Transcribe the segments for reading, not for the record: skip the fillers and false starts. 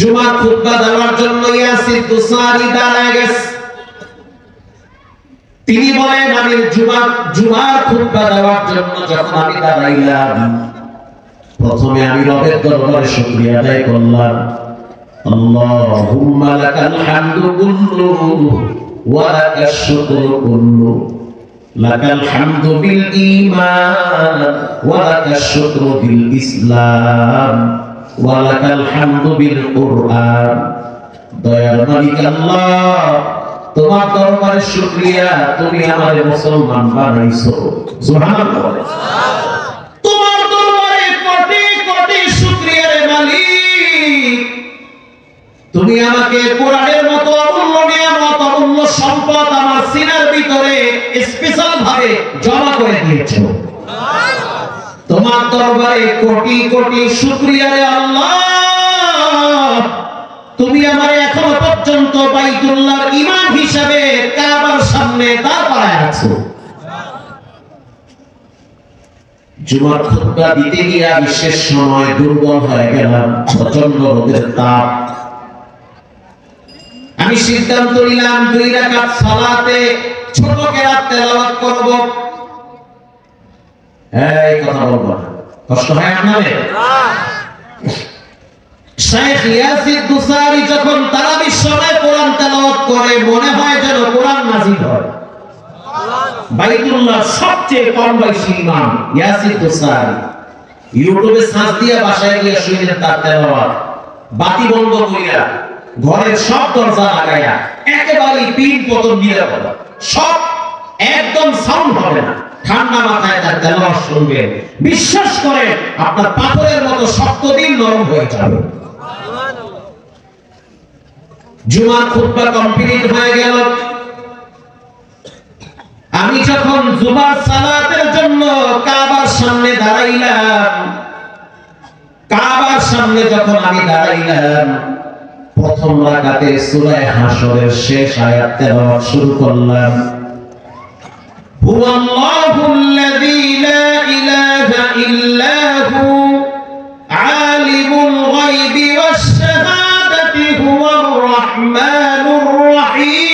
জুমার খুতবা দেওয়ার জন্য ইয়াসির দুসারি দাঁড়ায় গেছে। তিনি বলেন আমি জুমার খুতবা দেওয়ার জন্য যখন আমি দাঁড়াইলাম, প্রথমে আমি রবের দরবারে শুকরিয়া আদায় করলাম। আল্লাহুম্মা লাকাল হামদু কুল্লুহু ওয়া লাকাশ শুকরু কুল্লুহু, লাকাল হামদু বিল ঈমান ওয়া লাকাশ শুকরু বিল ইসলাম ওয়া লাকাল হামদু বিল কুরআন। দয়ার মালিক আল্লাহ, তোমার দরবারে শুকরিয়া, তুমি আমারে মুসলমান বানাইছো। সুবহানাল্লাহ। তোমার দরবারে কোটি কোটি শুকরিয়া রে মালিক, তুমি আমাকে কোরআনের মতো অমূল্য নিয়ামত, অমূল্য সম্পদ আমার সিনার ভিতরে স্পেশাল ভাবে জমা করে দিয়েছো। তোমার দরবারে কোটি কোটি শুকরিয়া রে আল্লাহ, তুমি আমারে এখনো পর্যন্ত বাইতুল্লাহর ইমাম হিসেবে কাবার সামনে দাঁড় করায় রাখছো। জুমার খুতবা দিতে গিয়ে আমি শেষ সময় দুর্বল হয়ে গেলাম, প্রচন্ড রোদের তাপ। আমি সিদ্ধান্ত নিলাম 2 রাকাত সালাতে ছোট কেরাত তেলাওয়াত করব। এই কথা বলবো না, কষ্ট হয় আপনাদের? শেখ ইয়াসির দুসারি যখন তারাবির সময় কোরআন তেলাওয়াত করে, মনে হয় যেন কোরআন নাযিল হয়। বাইতুল্লাহ সবচেয়ে কম বয়সী ইমাম ইয়াসির দুসারি, ইউটিউবে সার্চ দিয়া বাসায় গিয়ে শুনলেন তার তেলাওয়াত, বাতি বন্ধ কইরা ঘরের সব দরজা লাগাইয়া একেবারে পিন পতন নিরাপদ, সব একদম সাউন্ড হবে না, ঠান্ডা মাথায় তার তেলাওয়াত শুনবেন। বিশ্বাস করে আপনার পাথরের মতো শক্ত দিল নরম হয়ে যাবে। জুমার খুতবা কমপ্লিট হয়ে গেল। আমি যখন জুমার সালাতের জন্য কাবার সামনে দাঁড়াইলাম, কাবার সামনে যখন আমি দাঁড়াইলাম, প্রথম রাকাতে সূরা হাশরের শেষ আয়াত তেলাওয়াত শুরু করলাম। হুয়াল্লাহুল্লাযী লা ইলাহা ইল্লা হু আলিমুল গায়বি ওয়াশ শাহাদাতি হুয়ার রাহমানুর রহিম।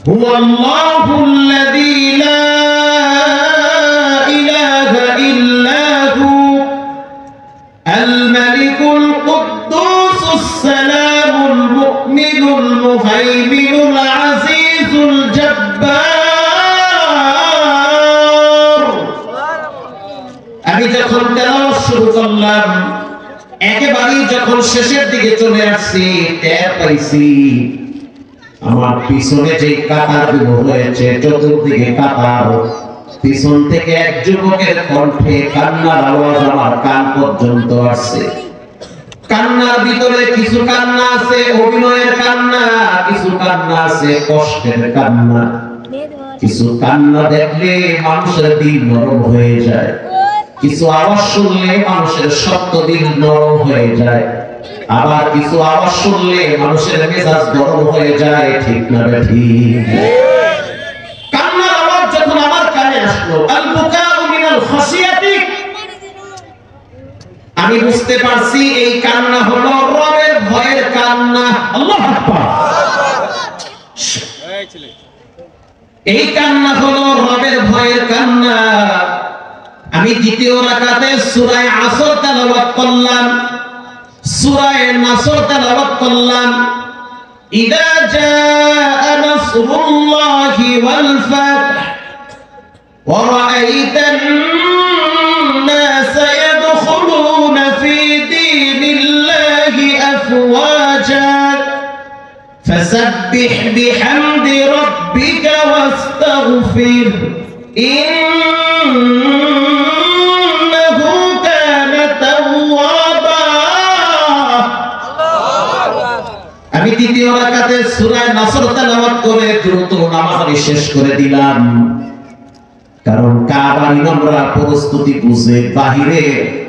হুয়াল্লাহুল্লাযী লা ইলাহা ইল্লা হু الملك القدوس السلام المؤمن المهيمن العزيز الجبار। আমি যখন তেলাওয়াত শুরু করলাম, একেবারেই যখন শেষের দিকে চলে আসছি, টের পাইছি আমার পিছনে যে কাতারগুলো হয়েছে, চতুর্দিকে কাতার, পিছন থেকে এক যুবকের কণ্ঠে কান্নার আওয়াজ আমার কান পর্যন্ত আসছে। কান্নার ভিতরে কিছু কান্না আছে অভিনয়ের কান্না, কিছু কান্না আছে কষ্টের কান্না। কিছু কান্না দেখলে মানুষের দিল নরম হয়ে যায়, কিছু আওয়াজ শুনলে মানুষের শক্ত দিল নরম হয়ে যায়, আবার কিছু আওয়াজ শুনলে মানুষের মেজাজ গরম হয়ে যায়। ঠিক না ঠিক? কান্নার আওয়াজ যখন আমার কানে আসলো, আল বুকাউ মিনাল খাশিয়াতি, আমি বুঝতে পারছি এই কান্না হলো রবের ভয়ের কান্না। আল্লাহু আকবার। এই কান্না হলো রবের ভয়ের কান্না। আমি দ্বিতীয় রাকাতে সূরা আসর তেলাওয়াত করলাম, সূরা নাসর তেলাওয়াত করলাম। ইদা জাআ নাসরুল্লাহি ওয়াল ফাতহ ওয়া রাআইতান নাসা ইয়াদখুলুনা ফি দীনিল্লাহি আফওয়াজা ফাসাব্বিহ বিহামদি রাব্বিকা ওয়াস্তাগফির ইন্নাহু কানা তাওয়াবা। আমি দ্বিতীয় রাকাতে সূরা নাসর তেলাওয়াত করে দ্রুত নামাজ শেষ করে দিলাম, কারণ কাবার ইমামরা প্রস্তুতি বুঝে বাহিরে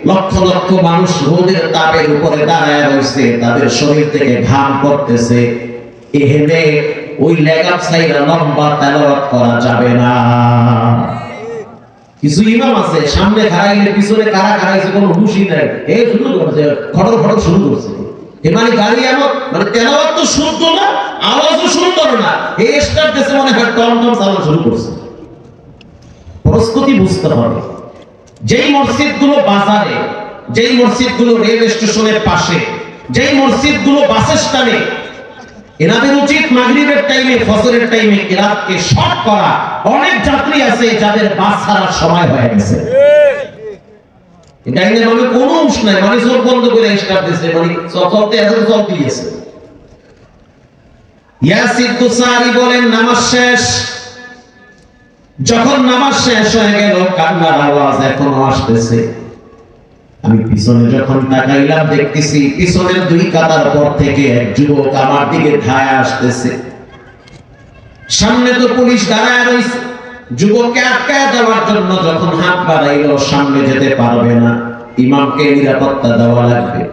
লক্ষ লক্ষ মানুষ রোদের তাপের উপরে দাঁড়ায় রয়েছে, তাদের শরীর থেকে ঘাম পড়তেছে। এখানে ওই লেগাপ সাইরা লম্বা তেলাওয়াত করা যাবে না। কিছু ইমাম আছে সামনে খাড়া গেলে পিছনে কারা খাড়াইছে কোনো হুশই নাই, এই শুরু করছে খটর খটর শুরু করছে। মানে গাড়ি এমন মানে তেলাওয়াত তো শুদ্ধ না, আওয়াজও সুন্দর না, এই স্টার্ট দেশে মনে হয় টমটম চালানো শুরু করছে। প্রস্তুতি বুঝতে হবে। যেই মসজিদগুলো বাজারে, যেই মসজিদগুলো রেল স্টেশনের পাশে, যেই মসজিদগুলো বাস স্ট্যান্ডে, এনাদের উচিত মাগরিবের টাইমে ফজরের টাইমে কিরাতকে শর্ট করা। অনেক যাত্রী আছে যাদের বাস ছাড়ার সময় হয়ে গেছে, এটা এনে মানে কোনো উস নাই, মানে চোখ বন্ধ করে স্টার্ট দিয়েছে, মানে চলতে আছে চলতে গেছে। ইয়াসির তুসারি বলেন নামাজ শেষ, যখন নামাজ শেষ হয়ে গেল কান্নার আওয়াজ এখনো আসতেছে। আমি পিছনে যখন তাকাইলাম দেখতেছি পিছনের দুই কাতার পর থেকে এক যুবক আমার দিকে ধায় আসতেছে। সামনে তো পুলিশ দাঁড়ায় রয়েছে, যুবককে আটকায় দেওয়ার জন্য যখন হাত বাড়াইলো সামনে যেতে পারবে না, ইমামকে নিরাপত্তা দেওয়া লাগবে।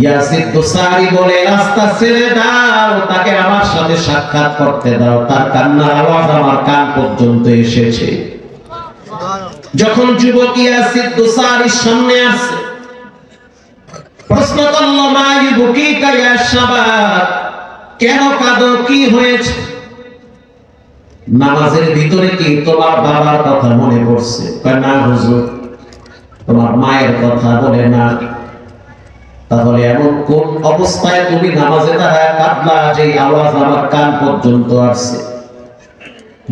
ইয়াসির তুসারি বলে রাস্তা ছেড়ে দাও, তাকে আমার সাথে সাক্ষাৎ করতে দাও, তার কান্নার আওয়াজ আমার কান পর্যন্ত এসেছে। যখন যুবক ইয়াসির তুসারির সামনে আসে, প্রশ্ন করল মা ইউবকিকা ইয়া শাবাব, কেন কাঁদো, কি হয়েছে? নামাজের ভিতরে কি তোমার বাবার কথা মনে পড়ছে? না হুজুর। তোমার মায়ের কথা? বলে না। তাহলে এমন কোন অবস্থায় তুমি নামাজে দাঁড়ায় কাঁদলা যে আওয়াজ আমার কান পর্যন্ত আসছে?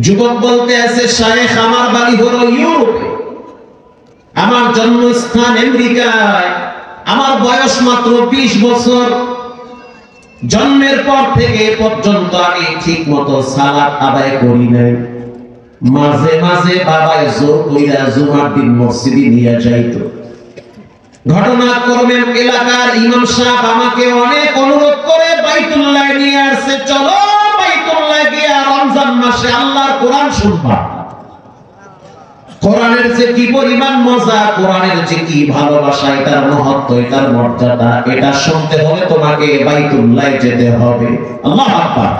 যুবক বলতে আছে শায়েখ আমার বাড়ি হলো ইউরোপে, আমার জন্মস্থান আমেরিকায়, আমার বয়স মাত্র 20 বছর। জন্মের পর থেকে পর্যন্ত আমি ঠিক মতো সালাত আদায় করি নাই। মাঝে মাঝে বাবায় জোর কইরা জুমার দিন মসজিদে নিয়ে যাইতো। ঘটনাক্রমে এলাকার ইমাম সাহেব আমাকে অনেক অনুরোধ করে বাইতুল্লাহ নিয়ে আসছে, চলো বাইতুল্লাহ গিয়ে রমজান মাসে আল্লাহর কোরআন শুনবা। কোরআনের যে কি পরিমাণ মজা, কোরআনের যে কি ভালোবাসা, এটার মহত্ব, এটার মর্যাদা, এটা শুনতে হলে তোমাকে বাইতুল্লাহ যেতে হবে। আল্লাহু আকবার।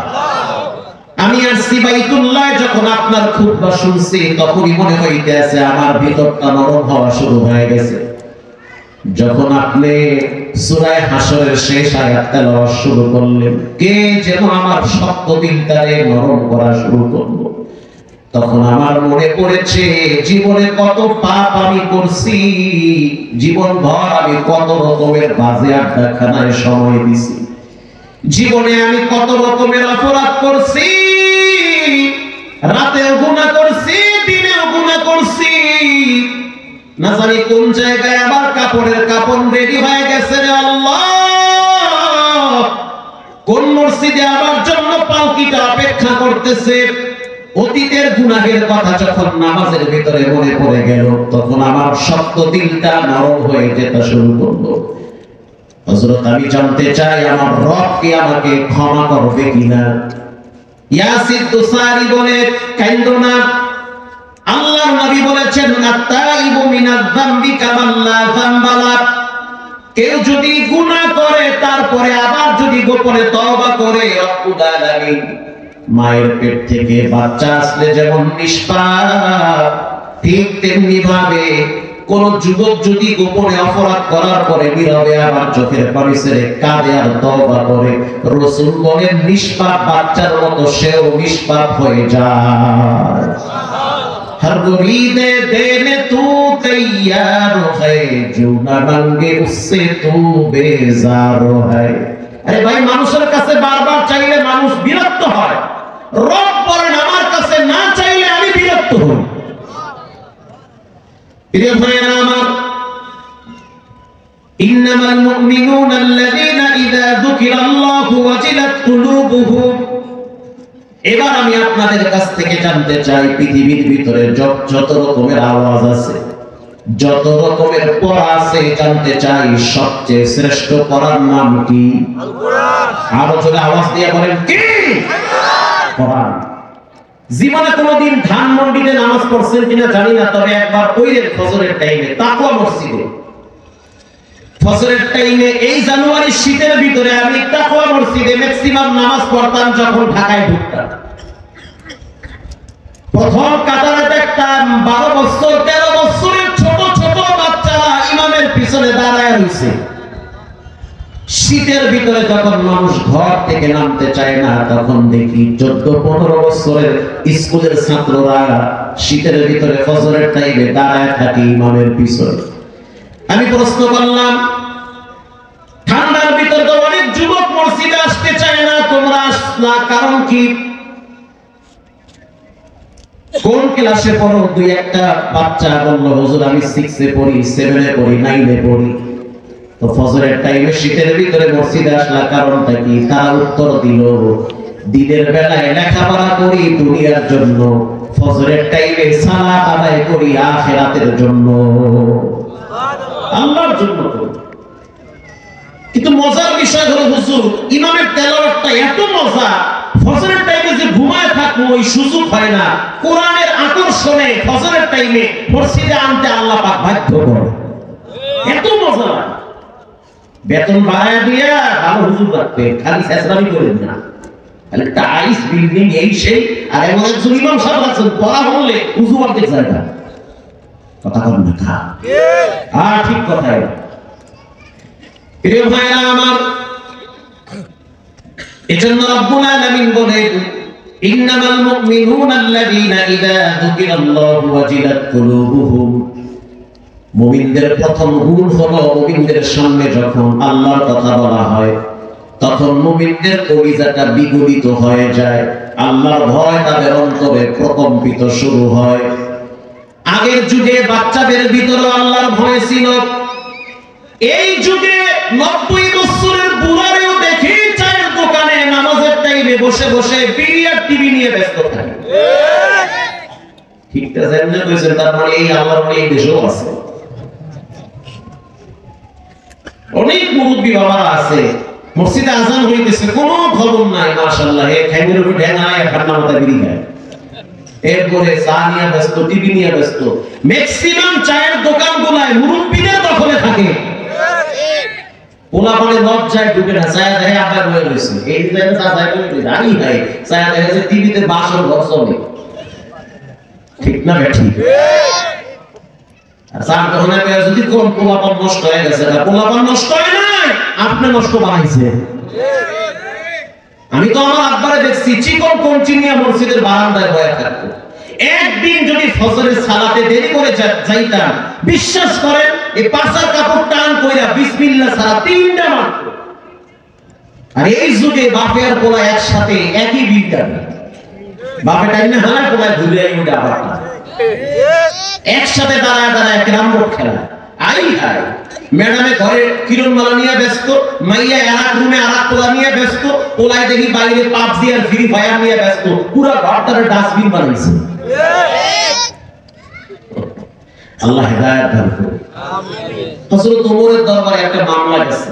আমি আসছি বাইতুল্লাহ, যখন আপনার খুতবা শুনছি তখনই মনে হইতেছে আমার ভিতরটা নরম হওয়া শুরু হয়ে গেছে। যখন আপনি সূরা হাশরের শেষ আয়াত তেলাওয়াত শুরু করলেন, কে যেন আমার শক্ত দিলটারে নরম করা শুরু করলো, তখন আমার মনে পড়েছে জীবনে কত পাপ আমি করছি, জীবন ভর আমি কত রকমের বাজে আড্ডাখানায় সময় দিছি, জীবনে আমি কত রকমের অপরাধ করছি, রাতেও গুনাহ করছি, দিনেও গুনাহ করছি। না জানি কোন জায়গায় আমার কাপড়ের কাপড় রেডি হয়ে গেছে রে আল্লাহ, কোন মসজিদে আমার জন্য পালকিটা অপেক্ষা করতেছে। অতীতের গুনাহের কথা যখন নামাজের ভিতরে মনে পড়ে গেল, তখন আমার শক্ত দিলটা নরম হয়ে যেতে শুরু করলো। হযরত আমি জানতে চাই আমার রব কি আমাকে ক্ষমা করবে কিনা? ইয়াসির তুসারি বলে কাইন্দো না। আল্লাহর নবী বলেছেন আত-তাইবু মিনাজ যামবি কামান লা যামবা লা, কেউ যদি গুনাহ করে তারপরে আবার যদি গোপনে তওবা করে, রব্বুল আলামিন মায়ের পেট থেকে বাচ্চা আসলে যেমন নিষ্পাপ, ঠিক তেমনি ভাবে কোন যুবক যদি গোপনে অপরাধ করার পরে নীরবে আবার চোখের পানি ছেড়ে কাঁদে আর তওবা করে, রাসূল বলেন নিষ্পাপ বাচ্চার মতো সেও নিষ্পাপ হয়ে যায়। हर मुरीद देने तू तैयार है, जो न मांगे उससे तू बेजार है। अरे भाई মানুষের কাছে বারবার চাইলে মানুষ বিরক্ত হয়, রব বলেন আমার কাছে না চাইলে আমি বিরক্ত হই। প্রিয় ভাইরা আমার, ইন্নামাল মুমিনুনা আল্লাযীনা ইযা যুকিরাল্লাহু ওয়াজিলাত কুলুবুহুম। এবার আমি আপনাদের কাছ থেকে জানতে চাই পৃথিবীর ভিতরে যত রকমের আওয়াজ আছে, যত রকমের পড়া আছে, জানতে চাই সবচেয়ে শ্রেষ্ঠ পড়ার নাম কি? আরো জোরে আওয়াজ দিয়ে বলেন কি? কোরআন। জীবনে কোনোদিন ধানমন্ডিতে নামাজ পড়ছেন কিনা জানি না, তবে একবার ওইদের ফজরের টাইমে তাকওয়া মসজিদে, ফজরের টাইমে এই জানুয়ারির শীতের ভিতরে আমি তাকওয়া মসজিদে ম্যাক্সিমাম নামাজ পড়তাম যখন ঢাকায় ঢুকতাম। প্রথম কাতারে দেখতাম 12 বছর 13 বছরের ছোট ছোট বাচ্চারা ইমামের পিছনে দাঁড়ায় রয়েছে। শীতের ভিতরে যখন মানুষ ঘর থেকে নামতে চায় না, তখন দেখি 14-15 বছরের স্কুলের ছাত্ররা শীতের ভিতরে ফজরের টাইমে দাঁড়ায় থাকে ইমামের পিছনে। আমি প্রশ্ন করলাম, ঠান্ডার ভিতরে তো অনেক যুবক মসজিদে আসতে চায় না, তোমরা আসলা কারণ কি? কোন ক্লাসে পড়ো? দুই একটা বাচ্চা বলল, হুজুর আমি 6 এ পড়ি, 7 এ পড়ি, 9 এ পড়ি। তো ফজরের টাইমে শীতের ভিতরে মসজিদে আসলা কারণটা কি? তারা উত্তর দিল, দিনের বেলায় লেখাপড়া করি দুনিয়ার জন্য, ফজরের টাইমে সালাত আদায় করি আখিরাতের জন্য, আল্লাহর জন্য। কিন্তু মজার বিষয় হলো হুজুর, ইমামের তেলাওয়াতটা এত মজা, ফজরের টাইমে যে ঘুমায় থাকবো ওই সুযোগ হয় না। কোরআনের আকর্ষণে ফজরের টাইমে মসজিদে আনতে আল্লাহ পাক বাধ্য করে, এত মজা। বেতন বাড়ায় দিয়া ভালো হুজুর রাখবে, খালি চেষ্টাই করেন না, তাহলে টাইস বিল্ডিং এই সেই। আর এমন একজন ইমাম সাহেব আছেন, পড়া হলে উজু করতে চায় না, কথা বল না খা। হ্যাঁ ঠিক কথাই। প্রিয় ভাইরা আমার, এজন্য রব্বুল আলামিন বলেন, ইন্নামাল মুমিনুনা আল্লাযীনা ইযা যুকিরাল্লাহু ওয়াজিলাত কুলুবুহুম। মুমিনদের প্রথম গুণ হলো, মুমিনদের সামনে যখন আল্লাহর কথা বলা হয় তখন মুমিনদের কলিজাটা বিগলিত হয়ে যায়, আল্লাহর ভয় তাদের অন্তরে প্রকম্পিত শুরু হয়। আগের যুগে বাচ্চাদের ভিতরে আল্লাহর ভয় ছিল, এই যুগে 90 বছরের বুড়ারেও দেখি চায়ের দোকানে নামাজের টাইমে বসে বসে পিরিয়ড টিভি নিয়ে ব্যস্ত থাকে। ঠিক আছে, এমনি কইছেন, তার মানে এই আল্লাহর ভয় এই দেশেও আছে। অনেক মুরব্বী বাবারা আছে, মসজিদে আজান হইতেছে, কোনো খবর নাই, মাশাআল্লাহ, এই ঠ্যাঙের উপর ঠ্যাং আয়া ঠান্ডা মাথা বিড়ি খায়, এরপরে চা নিয়ে ব্যস্ত, টিভি নিয়ে ব্যস্ত। ম্যাক্সিমাম চায়ের দোকানগুলায় মুরব্বীদের দখলে থাকে, পোলাপানে লজ্জায় ঢুকে না, চায়া দেখে আবার রয়ে রয়েছে, এই জায়গায় চা চায় করে জানি নাই, চায়া দেখে যে টিভিতে বাসর ঘর চলে, ঠিক না বেঠি? চার দোকানে যদি কোন পোলাপান নষ্ট হয়ে গেছে, পোলাপান নষ্ট হয় নাই, আপনি নষ্ট বানাইছে। আমি তো আমার আব্বারে দেখছি চিকন কঞ্চি নিয়ে মসজিদের বারান্দায় বসে থাকতো। একদিন যদি ফজরের সালাতে দেরি করে যাইতাম, বিশ্বাস করেন এই পাশার কাপড় টান কইরা বিসমিল্লাহ ছাড়া 3টা মারতো। আর এই যুগে বাপে আর পোলা একসাথে একই বিদ্যা, বাপে টাইম না হালায় পোলায় ঘুরে উঠে আবার একসাথে দাঁড়ায় দাঁড়ায় ক্যারাম বোর্ড খেলা। আই হাই, ম্যাডামে ঘরে কিরণমালা নিয়ে ব্যস্ত, মাইয়া আরেক রুমে আরেক পোলা নিয়ে ব্যস্ত, পোলায় দেখি বাইরে পাবজি আর ফ্রি ফায়ার নিয়ে ব্যস্ত, পুরো ঘরটারে ডাস্টবিন বানাইছে। আল্লাহ হেদায়েত দান করুন। আমিন। হযরত ওমরের দরবারে একটা মামলা গেছে,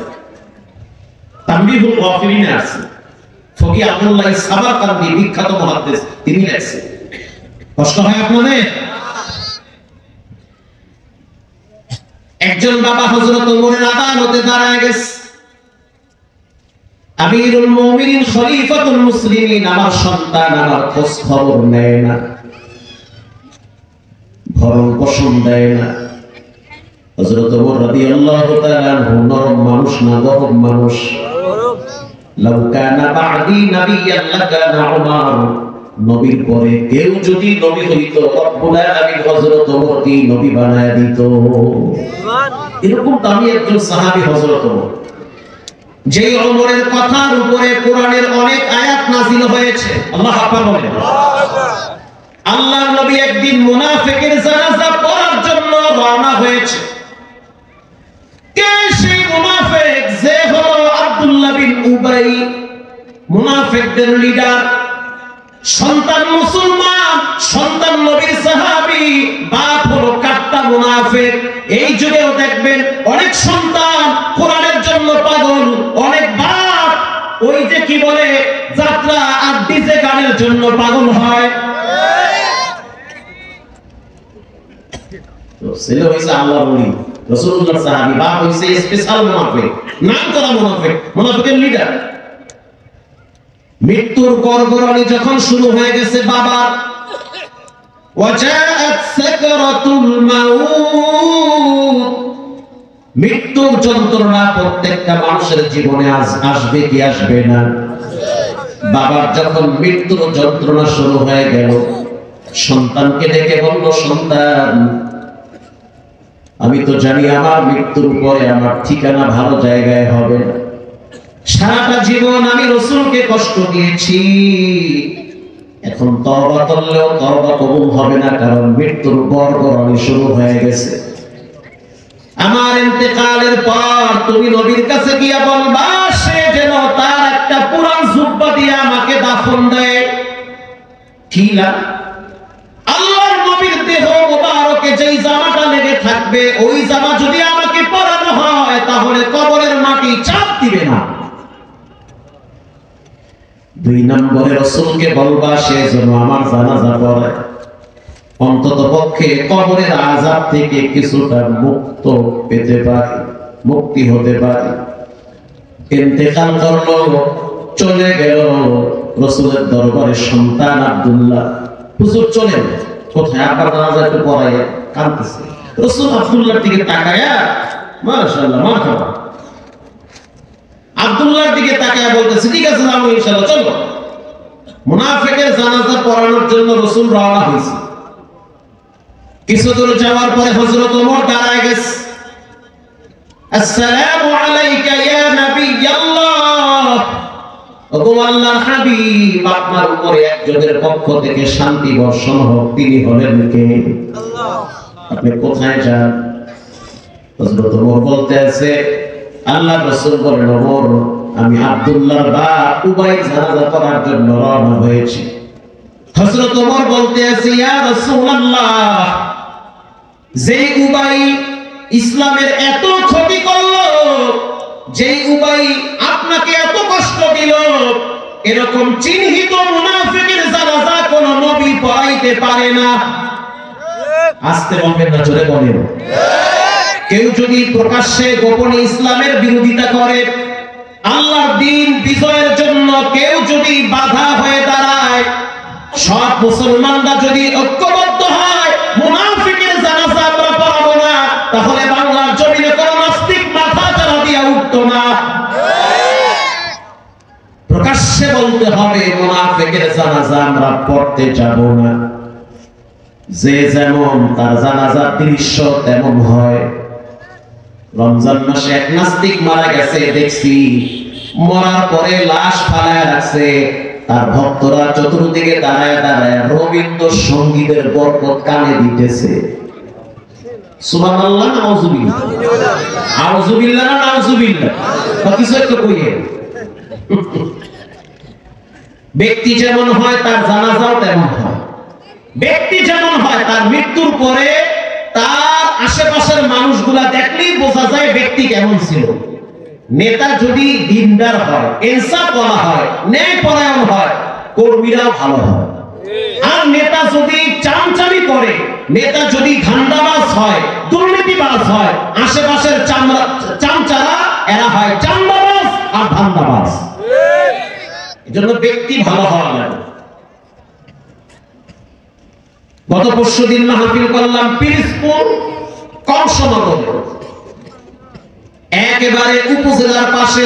তানবীহুল গাফিলিনে আছে, ফকি আব্দুল্লাহ সামারকান্দি বিখ্যাত মুহাদ্দিস, তিনি লেখছেন। কষ্ট হয় আপনাদের? একজন বাবা হযরত ওমরের আদালতে দাঁড়ায় গেছে, আমিরুল মুমিনিন খলিফাতুল মুসলিমিন আমার সন্তান আমার খোঁজ খবর নেয় না, ভরণ পোষণ দেয় না। হযরত ওমর রাদিয়াল্লাহু তাআলা আনহু নরম মানুষ না, গরম মানুষ। লাউ কানা বাদি নাবিয়্যান লাকানা উমর, নবীর পরে কেউ যদি নবী হইতো রব্বুল আলামিন হযরত ওমরকে নবী বানায় দিত। এরকম দামি একজন সাহাবী হযরত ওমর, যে ওমরের কথার উপরে কোরআনের অনেক আয়াত নাযিল হয়েছে। আল্লাহু আকবার বলেন। আল্লাহর নবী একদিন মুনাফিকের জানাজা পড়ার জন্য রওনা হয়েছে। কে সেই মুনাফিক? যে হলো আব্দুল্লাহ বিন উবাই, মুনাফিকদের লিডার, সন্তান মুসলমান, সন্তান নবীর সাহাবী, বাপ হলো কাট্টা মুনাফিক। এই যুগেও দেখবেন অনেক সন্তান কোরআনের জন্য পাগল, অনেক বাপ ওই যে কি বলে যাত্রা আর ডিজে গানের জন্য পাগল হয়। ছেলে হইছে আল্লাহর ওলি, রাসূলুল্লাহ সাহাবী, বাপ হইছে স্পেশাল মুনাফিক, নাম করা মুনাফিক, মুনাফিকের লিডার। মৃত্যুর গড়গড়ানি যখন শুরু হয়ে গেছে বাবার, ওয়াজাআত সাকরাতুল মাউত, মৃত্যুর যন্ত্রণা প্রত্যেকটা মানুষের জীবনে আসবে কি আসবে না? বাবার যখন মৃত্যুর যন্ত্রণা শুরু হয়ে গেল, সন্তানকে ডেকে বলল, সন্তান, আমি তো জানি আমার মৃত্যুর পরে আমার ঠিকানা ভালো জায়গায় হবে না। সারাটা জীবন আমি রাসূলকে কষ্ট দিয়েছি, এখন তওবা করলেও তওবা কবুল হবে না, কারণ মৃত্যুর গড়গড়ানি শুরু হয়ে গেছে। আমার ইন্তেকালের পর তুমি নবীর কাছে গিয়া বলবা, সে যেন তার একটা পুরান জুব্বা দিয়ে আমাকে দাফন দেয়। কি লাভ? আল্লাহর নবীর দেহ মোবারকে যেই জামাটা লেগে থাকবে, ওই জামা যদি আমাকে পরানো হয় তাহলে কবরের মাটি চাপ দিবে না। 2 নম্বরে রাসূলকে বলবা, সে যেন আমার জানাজা পড়ায়, অন্তত পক্ষে কবরের আযাব থেকে কিছুটা মুক্ত পেতে পারে, মুক্তি হতে পারে। ইন্তেকাল করলো, চলে গেল রাসূলের দরবারে সন্তান আব্দুল্লাহ। হুজুর চলেন। কোথায়? আবার জানাজা একটু পড়ায়, কাঁদতেছে। রাসূল আব্দুল্লাহর দিকে তাকায়া, মাশাআল্লাহ মারহাবা, আব্দুল্লাহর দিকে তাকায়া বলতেছে, ঠিক আছে যাবো ইনশাআল্লাহ, চলো। মুনাফিকের জানাজা পড়ানোর জন্য রাসূল রওনা হয়েছে। কিছু দূর যাওয়ার পরে হযরত ওমর দাঁড়ায় গেছে। আসসালামু আলাইকা ইয়া নবিয়াল্লাহ, ওগো আল্লাহর হাবিব, আপনার উপরে একজনের পক্ষ থেকে শান্তি বর্ষণ হোক। তিনি হলেন কে? আল্লাহ। আপনি কোথায় যান? হযরত ওমর বলতে আছে, আল্লাহর রাসূল বলেন, ওমর, আমি আব্দুল্লাহর বাপ উবাই জানাজা করার জন্য রওনা হয়েছি। হযরত ওমর বলতে আছে, ইয়া রাসূলুল্লাহ, যেই উবাই ইসলামের এত ক্ষতি করলো, যেই উবাই আপনাকে এত কষ্ট দিল, এরকম চিহ্নিত মুনাফিকের জানাজা কোন নবী পড়াইতে পারে না। আস্তে বলবেন না, জোরে বলেন। কেউ যদি প্রকাশ্যে গোপনে ইসলামের বিরোধিতা করে, আল্লাহর দ্বীন বিজয়ের জন্য কেউ যদি বাধা হয়ে দাঁড়ায়, সব মুসলমানরা যদি ঐক্যবদ্ধ হয়, মুনাফিকের জানাজা আমরা পড়াবো না, তাহলে বাংলার জমিনে কোন নাস্তিক মাথা চারা দিয়া উঠতো না। প্রকাশ্যে বলতে হবে, মুনাফিকের জানাজা আমরা পড়তে যাব না। যে যেমন তার জানাজার দৃশ্য তেমন হয়। রমজান মাসে এক নাস্তিক মারা গেছে, দেখছি মরার পরে লাশ ফালায় রাখছে, তার ভক্তরা চতুর্দিকে দাঁড়ায় দাঁড়ায় রবীন্দ্র সঙ্গীতের বরকত কানে দিতেছে। সুবহানাল্লাহ, নাউজুবিল্লাহ, আউযুবিল্লাহ, নাউজুবিল্লাহ, কিছু একটা কইয়ে। ব্যক্তি যেমন হয় তার জানাজাও তেমন হয়। ব্যক্তি যেমন হয় তার মৃত্যুর পরে তার আশেপাশের মানুষগুলা দেখলেই বোঝা যায় ব্যক্তি কেমন ছিল। নেতা যদি দিনদার হয়, ইনসাফ করা হয়, ন্যায় পরায়ণ হয়, কর্মীরাও ভালো হয়। আর নেতা যদি চামচামি করে, নেতা যদি ধান্দাবাজ হয়, দুর্নীতিবাজ হয়, আশেপাশের চামচারা এরা হয় চান্দাবাজ আর ধান্দাবাজ। এজন্য ব্যক্তি ভালো হওয়া লাগে। গত পরশুদিন মাহফিল করলাম পিরোজপুর কংসনগরে, একেবারে উপজেলার পাশে।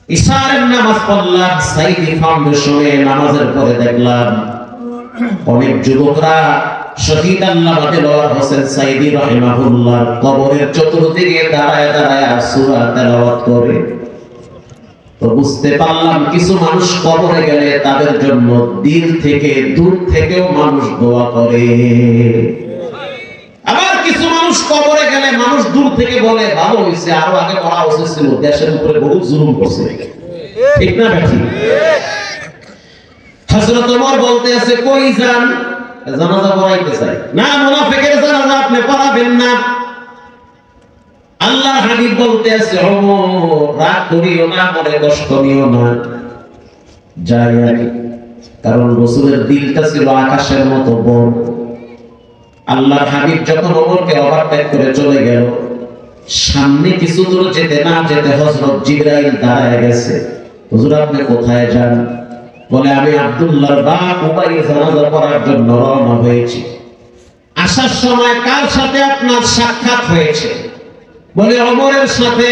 ইশারের নামাজ পড়লাম সাইদি ফাউন্ডেশনে। নামাজের পরে দেখলাম অনেক যুবকরা শহীদ আল্লামা দেলোয়ার হোসেন সাইদি রাহিমাহুল্লাহ কবরের চতুর্দিকে দাঁড়ায় দাঁড়ায় সূরা তেলাওয়াত করে। তো বুঝতে পারলাম কিছু মানুষ কবরে গেলে তাদের জন্য দিল থেকে দূর থেকেও মানুষ দোয়া করে। আবার কিছু মানুষ কবরে গেলে মানুষ দূর থেকে বলে, ভালো হয়েছে, আরো আগে করা উচিত ছিল, দেশের উপরে বহু জুলুম করছে। ঠিক না বেঠি? হযরত ওমর বলতে আছে, কই যান? জানাজা পড়াইতে চাই না। মুনাফিকের জানাজা আপনি পড়াবেন না। আল্লাহ হাবিব বলতে আছে, ওমর রাগ করিও না, মনে কষ্ট নিও না, যাই আগে। কারণ রাসূলের দিলটা ছিল আকাশের মতো বড়। আল্লাহ হাবিব যখন ওমরকে ওভারটেক করে চলে গেল, সামনে কিছু দূর যেতে না যেতে হযরত জিবরাইল দাঁড়ায় গেছে। হুজুর আপনি কোথায় যান? বলে আমি আব্দুল্লাহর বাপ উবাই জানাজা পড়ার জন্য রওনা হয়েছি। আসার সময় কার সাথে আপনার সাক্ষাৎ হয়েছে? বলে ওমরের সাথে।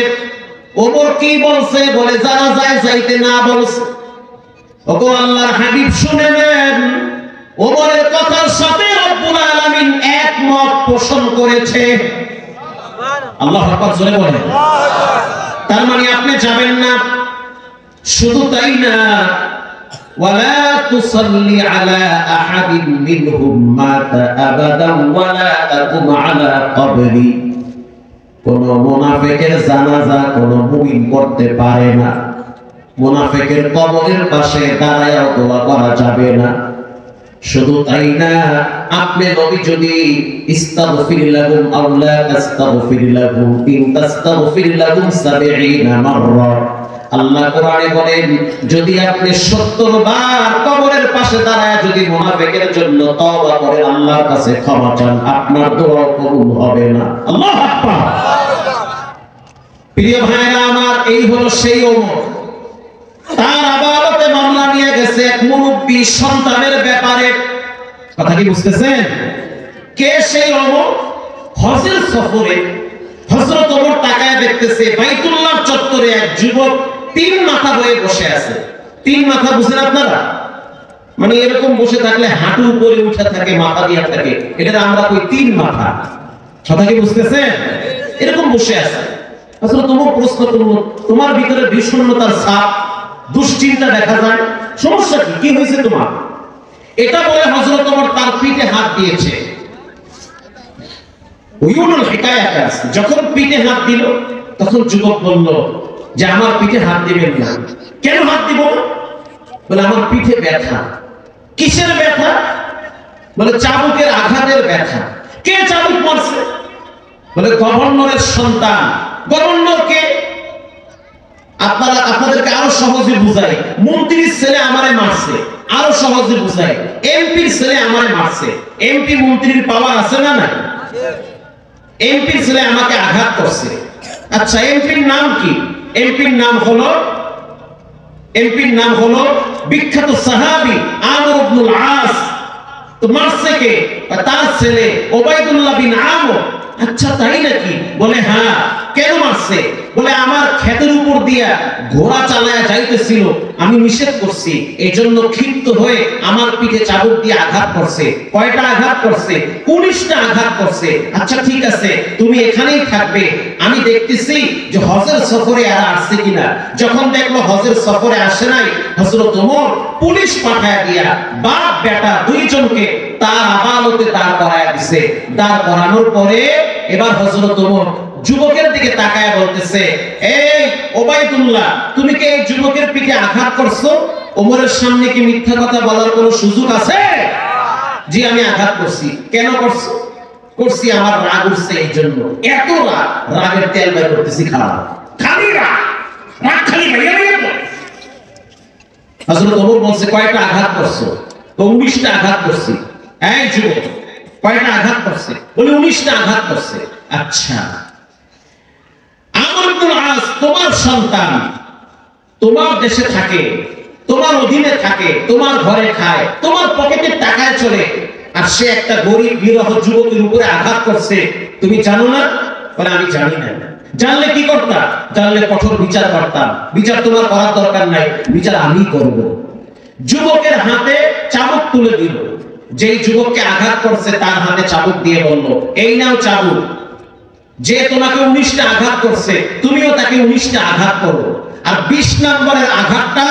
ওমর কি বলছে? বলে জানাজায় যাইতে না বলছে। ওগো আল্লাহর হাবিব শুনে নেন, ওমরের কথার সাথে রব্বুল আলামিন একমত পোষণ করেছে। আল্লাহু আকবার জোরে বলেন। তার মানে আপনি যাবেন না। শুধু তাই না, ওয়ালা তুসাল্লি আলা আহাদিন মিনহুম মাতা আবাদান ওয়ালা তাকুম আলা কবরি। কোন মুনাফিকের জানাজা কোন মুমিন করতে পারে না। মুনাফিকের কবরের পাশে দাঁড়ায়ও দোয়া করা যাবে না। শুধু তাই না, আপনি নবী যদি ইস্তাগফির লাহুম আও লা তাস্তাগফির লাহুম ইন তাস্তাগফির লাহুম ৭০ মাররা, আল্লাহ কোরআনে বলেন যদি আপনি ৭০ বার কবরের পাশে দাঁড়ায় যদি মুনাফিকের জন্য তওবা করে আল্লাহর কাছে ক্ষমা চান, আপনার দোয়া কবুল হবে না। আল্লাহু আকবার। প্রিয় ভাইরা আমার, এই হলো সেই ওমর। তার আদালতে মামলা নিয়ে গেছে এক মুরব্বী সন্তানের ব্যাপারে। কথা কি বুঝতেছেন? কে সেই ওমর? হজের সফরে হযরত ওমর তাকায় দেখতেছে বাইতুল্লাহ চত্বরে এক যুবক ৩ মাথা হয়ে বসে আছে। ৩ মাথা বুঝেন আপনারা? মানে এরকম বসে থাকলে হাঁটু উপরে উঠে থাকে, মাথা দিয়া থাকে, এটা আমরা কই ৩ মাথা। কথা কি বুঝতেছেন? এরকম বসে আছে। হযরত ওমর প্রশ্ন করল, তোমার ভিতরে বিষণ্ণতার ছাপ, দুশ্চিন্তা দেখা যায়, সমস্যা কি? কি হয়েছে তোমার? এটা বলে হযরত ওমর তার পিঠে হাত দিয়েছে। ওইগুলোর হিকায়াতে আছে, যখন পিঠে হাত দিল তখন যুবক বলল যে আমার পিঠে হাত দিবেন না। কেন হাত দিব? বলে আমার পিঠে ব্যথা। কিসের ব্যথা? বলে চাবুকের আঘাতের ব্যথা। কে চাবুক মারছে? বলে গভর্নরের সন্তান। গভর্নরকে আপনাদেরকে আরো সহজে বুঝাই, মন্ত্রীর ছেলে আমারে মারছে, আরো সহজে বুঝাই, এমপির ছেলে আমারে মারছে। এমপি মন্ত্রীর পাওয়ার আছে না? না। এমপির ছেলে আমাকে আঘাত করছে। আচ্ছা, এমপির নাম কি? এমপির নাম হলো বিখ্যাত সাহাবী আমর ইবনুল আস। তো মারছে কে? তার ছেলে ওবাইদুল্লাহ বিন আমর। আচ্ছা তাই নাকি? বলে হ্যাঁ। কেন মারছে? বলে আমার ক্ষেতের উপর দিয়া ঘোড়া চালায়া যাইতেছিল, আমি নিষেধ করছি, এই জন্য ক্ষিপ্ত হয়ে আমার পিঠে চাবুক দিয়ে আঘাত করছে। কয়টা আঘাত করছে? 19টা আঘাত করছে। আচ্ছা ঠিক আছে, তুমি এখানেই থাকবে, আমি দেখতেছি যে হজের সফরে আর আসছে কিনা। যখন দেখলো হজের সফরে আসে নাই, হযরত ওমর পুলিশ পাঠায় দিয়া বাপ বেটা দুইজনকে তার আদালতে দাঁড় করায় দিছে। দাঁড় করানোর পরে এবার হযরত ওমর যুবকের দিকে তাকায় বলতেছে, এই ওবাইদুল্লাহ, তুমি কি এই যুবকের পিঠে আঘাত করছো? ওমরের সামনে কি মিথ্যা কথা বলার কোনো সুযোগ আছে? জি আমি আঘাত করছি। কেন করছো? করছি আমার রাগ উঠছে এই জন্য। এত রাগ, রাগের তেল বের করতেছি খারাপ। খালি রাগ, রাগ খালি বাইরে বাইরে। হযরত ওমর বলছে কয়টা আঘাত করছো? 19টা আঘাত করছি। এই যুবক কয়টা আঘাত করছে? বলে 19টা আঘাত করছে। আচ্ছা, আমর ইবনুল আস তোমার সন্তান, তোমার দেশে থাকে, তোমার অধীনে থাকে, তোমার ঘরে খায়, তোমার পকেটে টাকায় চলে, আর সে একটা গরিব বিরহ যুবকের উপরে আঘাত করছে, তুমি জানো না? বলে আমি জানি না। জানলে কি করতাম? জানলে কঠোর বিচার করতাম। বিচার তোমার করার দরকার নাই, বিচার আমি করব। যুবকের হাতে চাবুক তুলে দিল। যেই যুবককে আঘাত করছে তার হাতে চাবুক দিয়ে বলল, এই নাও চাবুক, যে তোমাকে 19টা আঘাত করছে তুমিও তাকে 19টা আঘাত করো, আর 20 নম্বরের আঘাতটা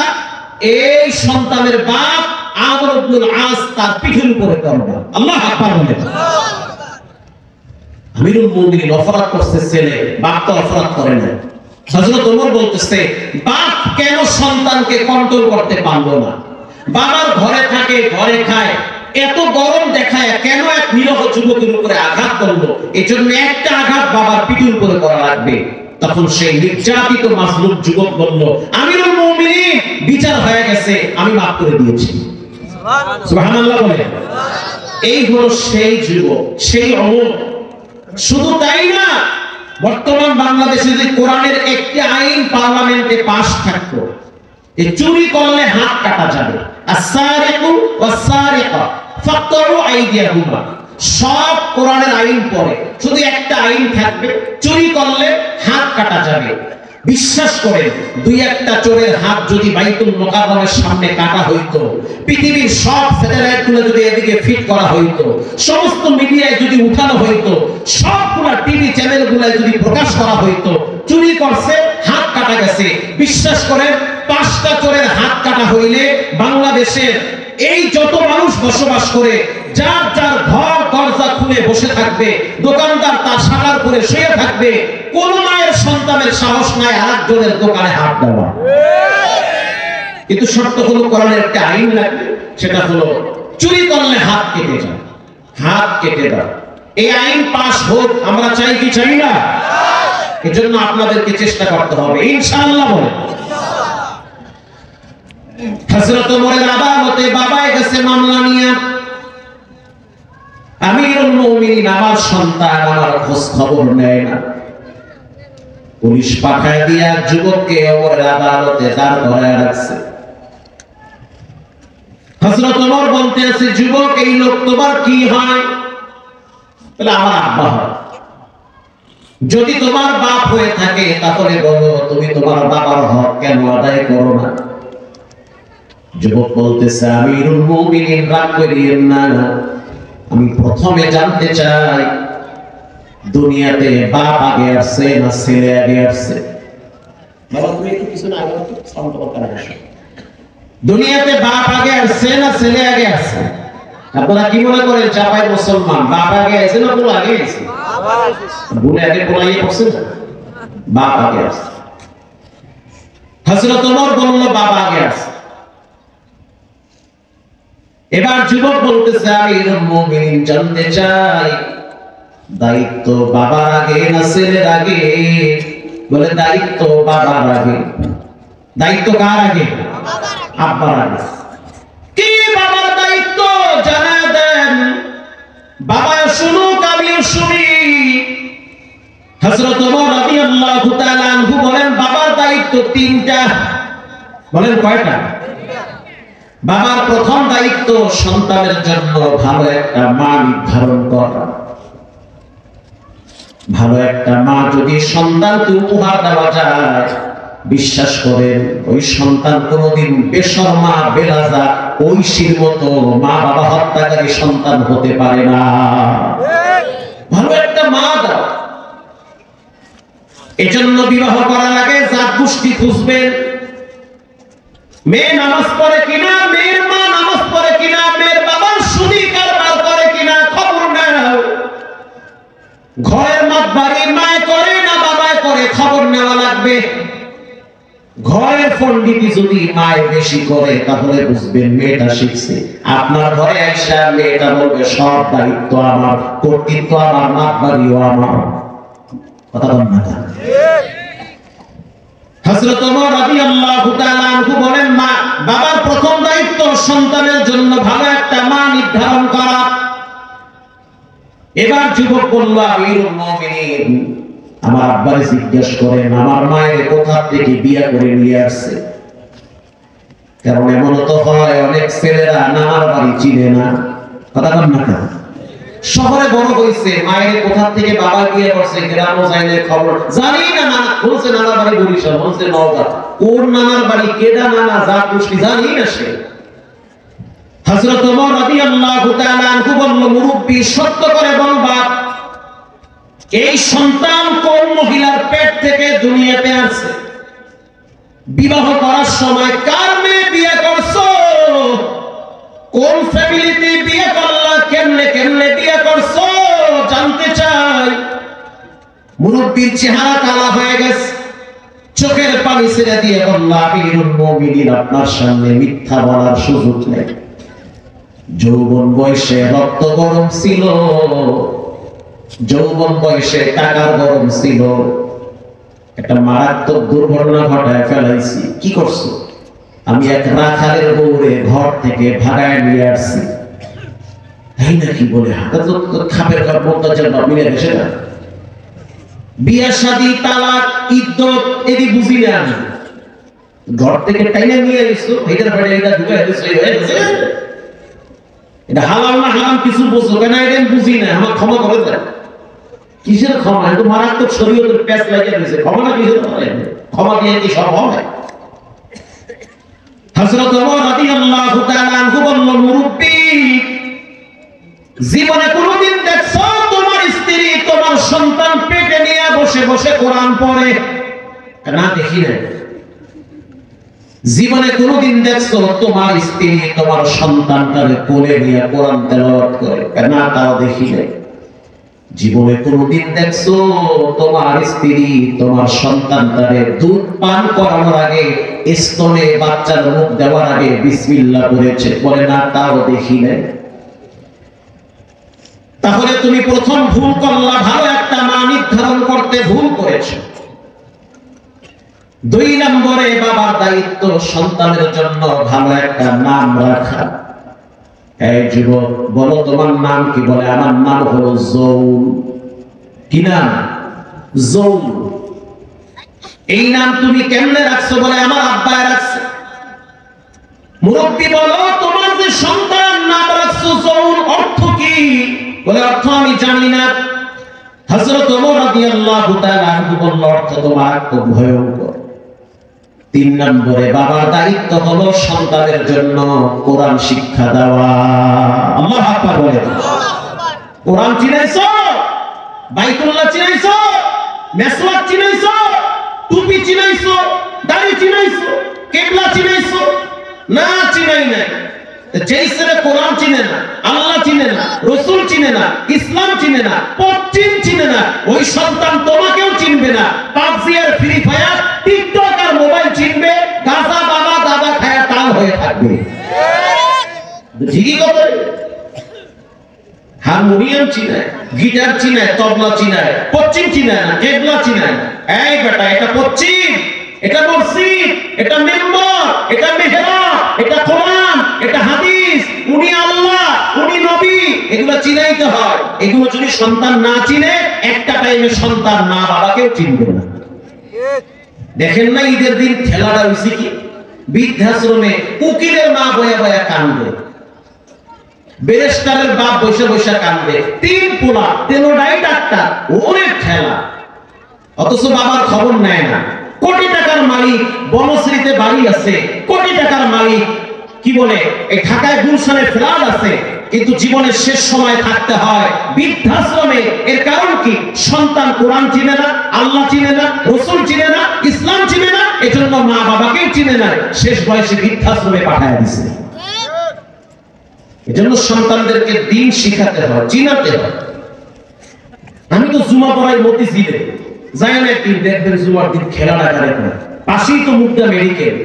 এই সন্তানের বাপ আমর ইবনুল আস তার পিঠের উপরে করবে। আল্লাহু আকবার বলেন। আমিরুল মুমিনিন অপরাধ করছে ছেলে, বাপ তো অপরাধ করে না। হযরত ওমর বলতেছে, বাপ কেন সন্তানকে কন্ট্রোল করতে পারলো না? বাবার ঘরে থাকে, ঘরে খায়, এত গরম দেখায় কেন এক নিরহ যুবকের উপরে আঘাত করলো? এজন্য একটা আঘাত বাবার পিঠের উপরে করা লাগবে। তখন সেই নির্যাতিত মাসলুম যুবক বলল, আমিরুল মুমিনিন, বিচার হয়ে গেছে, আমি মাফ করে দিয়েছি। সুবহানাল্লাহ বলে। এই হলো সেই যুবক, সেই ওমর। শুধু তাই না, বর্তমান বাংলাদেশে যে কোরআনের একটি আইন পার্লামেন্টে পাস থাকতো, চুরি করলে হাত কাটা যাবে, আস-সারিকু ওয়াস-সারিকা ফাকতাউ আইদিয়াহুমা। সব কোরআনের আইন পড়ে, শুধু একটা আইন থাকবে, চুরি করলে হাত কাটা যাবে। বিশ্বাস করেন, দুই একটা চোরের হাত যদি বাইতুল মুকাররমের সামনে কাটা হইতো, পৃথিবীর সব স্যাটেলাইট গুলো যদি এদিকে ফিট করা হইতো, সমস্ত মিডিয়ায় যদি উঠানো হইতো, সবগুলা টিভি চ্যানেল গুলায় যদি প্রকাশ করা হইতো চুরি করছে, হাত কাটা গেছে, বিশ্বাস করেন 5টা চোরের হাত কাটা হইলে বাংলাদেশের এই যত মানুষ বসবাস করে যার যার ঘর দরজা খুলে বসে থাকবে, দোকানদার তার শাটার করে শুয়ে থাকবে। কোন মায়ের সন্তানের সাহস নাই আরেকজনের দোকানে হাত দেওয়া। কিন্তু শর্ত হলো কোরআনের একটা আইন লাগবে, সেটা হলো চুরি করলে হাত কেটে যায়, হাত কেটে দাও। এই আইন পাস হোক, আমরা চাই কি চাই না? এজন্য আপনাদেরকে চেষ্টা করতে হবে, ইনশাআল্লাহ বলে। হযরত ওমরের আদালতে বাবাই গেছে মামলা নিয়ে, আমিরুল মুমিনিন আমার সন্তান আমার খোঁজ খবর নেয় না। পুলিশ পাঠায় দিয়া যুবককে ওমরের আদালতে দাঁড় করায় রাখছে। হযরত ওমর বলতে আছে, যুবক এই লোক তোমার কি হয়? বলে আমার আব্বা হয়। যদি তোমার বাপ হয়ে থাকে তাহলে বলো তুমি তোমার বাবার হক কেন আদায় করো না? যুবক বলতেছে, আমিরুল মুমিনিন রাগ করিয়েন না, আমি প্রথমে জানতে চাই দুনিয়াতে বাপ আগে আসছে না ছেলে আগে আসছে? দুনিয়াতে বাপ আগে আসছে না ছেলে আগে আসছে? আপনারা কি মনে করেন চাপাই মুসলমান বাপ আগে আসছে না পুরো আগে আসছে? বুলে আগে পোলাই পড়ছে, বাপ আগে আসছে। হযরত ওমর বলল বাবা আগে আসছে। এবার যুবক বলতেছে, আমিরুল মুমিনিন জানতে চাই দায়িত্ব বাবার আগে না ছেলের আগে? বলে দায়িত্ব বাবার আগে। দায়িত্ব কার আগে? আব্বার আগে। কি বাবার দায়িত্ব জানা দেন, বাবা শুনুক আমিও শুনি। হযরত ওমর রাদিয়াল্লাহু তাআলা আনহু বলেন, বাবার দায়িত্ব 3টা। বলেন কয়টা? বাবার প্রথম দায়িত্ব সন্তানের জন্য ভালো একটা মা নির্ধারণ করা। ভালো একটা মা যদি সন্তানকে উপহার দেওয়া যায়, বিশ্বাস করেন ওই সন্তান কোনোদিন বেশরমা বেলাজা ঐশীর মতো মা বাবা হত্যাকারী সন্তান হতে পারে না। ভালো একটা মা দাও। এজন্য বিবাহ করার আগে জাত গোষ্ঠী খুঁজবেন। মেয়ে নামাজ পড়ে কিনা, মেয়ের মা নামাজ পড়ে কিনা, মেয়ের বাবা সুদি কারবার করে কিনা খবর নাও। ঘরের মাতবাড়ি মায় করে না বাবায় করে খবর নেওয়া লাগবে। ঘরের পণ্ডিতি যদি মায় বেশি করে তাহলে বুঝবেন মেয়েটা শিখছে। আপনার ঘরে আইসা মেয়েটা বলবে সব দায়িত্ব আমার, কর্তৃত্ব আমার, মাতবাড়িও আমার। কথা বলেন না? হযরত ওমর রাদিয়াল্লাহু তাআলা আনহু বলেন, মা বাবার প্রথম দায়িত্ব সন্তানের জন্য ভালো একটা মা নির্ধারণ করা। এবার যুবক বলল, আমিরুল মুমিনিন আমার আব্বারে জিজ্ঞেস করেন আমার মায়ের কোথা থেকে বিয়ে করে নিয়ে আসছে। কারণ এমন তো হয় অনেক ছেলেরা নানার বাড়ি চিনে না। কথা বলেন না? শহরে বড় হইছে, মায়ের কোথা থেকে বাবা বিয়ে করছে গ্রামও যাইলে খবর জানি না। নানা বলছে নানার বাড়ি বরিশাল, বলছে নওগাঁ। কোন নানার বাড়ি, কেডা নানা, জাত গোষ্ঠী জানি না সে। হযরত ওমর রাদিয়াল্লাহু তাআলা আনহু বলল, মুরব্বি সত্য করে বলবা এই সন্তান কোন মহিলার পেট থেকে দুনিয়াতে আসছে? বিবাহ করার সময় কার মেয়ে বিয়ে করছো? কোন ফ্যামিলিতে বিয়ে করলা? কেমনে কেমনে বিয়ে করছো জানতে চাই। মুরব্বির চেহারা কালা হয়ে গেছে, চোখের পানি ছেড়ে দিয়ে বলল, আমিরুল মুমিনিন আপনার সামনে মিথ্যা বলার সুযোগ নেই। যৌবন বয়সে রক্ত গরম ছিল, যৌবন বয়সে টাকার গরম ছিল, একটা মারাত্মক দুর্ঘটনা ঘটায় ফেলাইছি। কি করছো? আমি এক রাখালের বউরে ঘর থেকে ভাগায় নিয়ে আসছি। তাই নাকি? বলে খাপের ঘর মোত্তাজার মিলে গেছে না। বিয়ে শাদী তালাক ইদ্যত এদি বুঝি না আমি। ঘর থেকে টাইনে নিয়ে এসো, এটার পরে এটা ঢুকাই দিছো, এটা হালাল না হারাম কিছু বুঝো কেন? এটা আমি বুঝি না, আমার ক্ষমা করে দেন। কিসের ক্ষমা? এটা মারাত্মক শরীয়তের প্যাচ লাগিয়ে দিয়েছে। ক্ষমা না কিসের? ক্ষমা দিয়ে কি সব হয়? হযরত ওমর রাদিয়াল্লাহু তাআলা আনহু বললেন, মুরব্বি, জীবনে কোনদিন দেখছো তোমার স্ত্রী তোমার সন্তান পেটে নিয়ে বসে বসে কোরআন পড়ে? না, দেখি না। জীবনে কোনদিন দেখছো তোমার স্ত্রী তোমার সন্তানটারে কোলে নিয়ে কোরআন তেলাওয়াত করে? না, তাও দেখি না। জীবনে কোনদিন দেখছো তোমার স্ত্রী তোমার সন্তানটারে দুধ পান করানোর আগে স্তনে বাচ্চার মুখ দেওয়ার আগে বিসমিল্লাহ বলেছে? বলে না, তাও দেখি না। তাহলে তুমি প্রথম ভুল করলা, ভালো একটা মা নির্ধারণ করতে ভুল করেছো। 2 নম্বরে বাবার দায়িত্ব সন্তানের জন্য ভালো একটা নাম রাখা। এই যুবক, বলো তোমার নাম কি? বলে আমার নাম হলো জৌল। কি নাম? জৌল। এই নাম তুমি কেমনে রাখছো? বলে আমার আব্বা রাখছে। মুরব্বি, বলো তোমার যে সন্তান নাম রাখছো জৌল, অর্থ কি? বলে অর্থ আমি জানি না। হযরত ওমর রাদিয়াল্লাহু তাআলা আনহু বলল, অর্থ তোমার খুব ভয়ঙ্কর। 3 নম্বরে বাবার দায়িত্ব হলো সন্তানের জন্য কোরআন শিক্ষা দেওয়া। আল্লাহু আকবার বলে। কোরআন চিনাইছো? বাইতুল্লাহ চিনাইছো? মেসওয়াক চিনাইছো? টুপি চিনাইছো? দাড়ি চিনাইছো? কিবলা চিনাইছো? না, চিনাই নাই। যেই ছেলে কোরআন চিনে না, আল্লাহ চিনে না, রাসূল চিনে না, ইসলাম চিনে না, পশ্চিম চিনে না, ওই সন্তান তোমাকেও চিনবে না। পাবজি আর ফ্রি ফায়ার, টিকটক আর মোবাইল চিনবে, গাঁজা বাবা দাদা খায়া তাল হয়ে থাকবে। ঠিকই কথা। হারমোনিয়াম চিনায়, গিটার চিনায়, তবলা চিনায়, পশ্চিম চিনায় না, কেবলা চিনায়। এই বেটা, এটা পশ্চিম, এটা মসজিদ, এটা মিম্বর, এটা মেহরাব, এটা কোরআন, এটা হাদিস, উনি আল্লাহ, উনি নবী, এগুলো চিনাইতে হয়। এগুলো যদি সন্তান না চিনে, একটা টাইমে সন্তান মা বাবাকেও চিনবে না। দেখেন না ঈদের দিন খেলাটা হইছে কি? বৃদ্ধাশ্রমে উকিলের মা বয়া বয়া কান্দে, ব্যারিস্টারের বাপ বসে বসে কান্দে, 3 পোলা, 3টাই ডাক্তার, অনেক খেলা, অথচ বাবার খবর নেয় না। কোটি টাকার মালিক, বনশ্রীতে বাড়ি আছে, কোটি টাকার মালিক, কি বলে এই ঢাকায় গুলশানে ফ্ল্যাট আছে, কিন্তু জীবনের শেষ সময় থাকতে হয় বৃদ্ধাশ্রমে। এর কারণ কি? সন্তান কোরআন চিনে না, আল্লাহ চিনে না, রাসূল চিনে না, ইসলাম চিনে না, এজন্য মা বাবাকেও চিনে না, শেষ বয়সে বৃদ্ধাশ্রমে পাঠায় দিয়েছে। এজন্য সন্তানদেরকে দিন শিখাতে হয়, চিনাতে হয়। আমি তো জুমা পড়াই মতিঝিলে, যাই না একদিন দেখবেন জুমার দিন খেলাটা করে, পাশেই তো মুগদা মেডিকেল,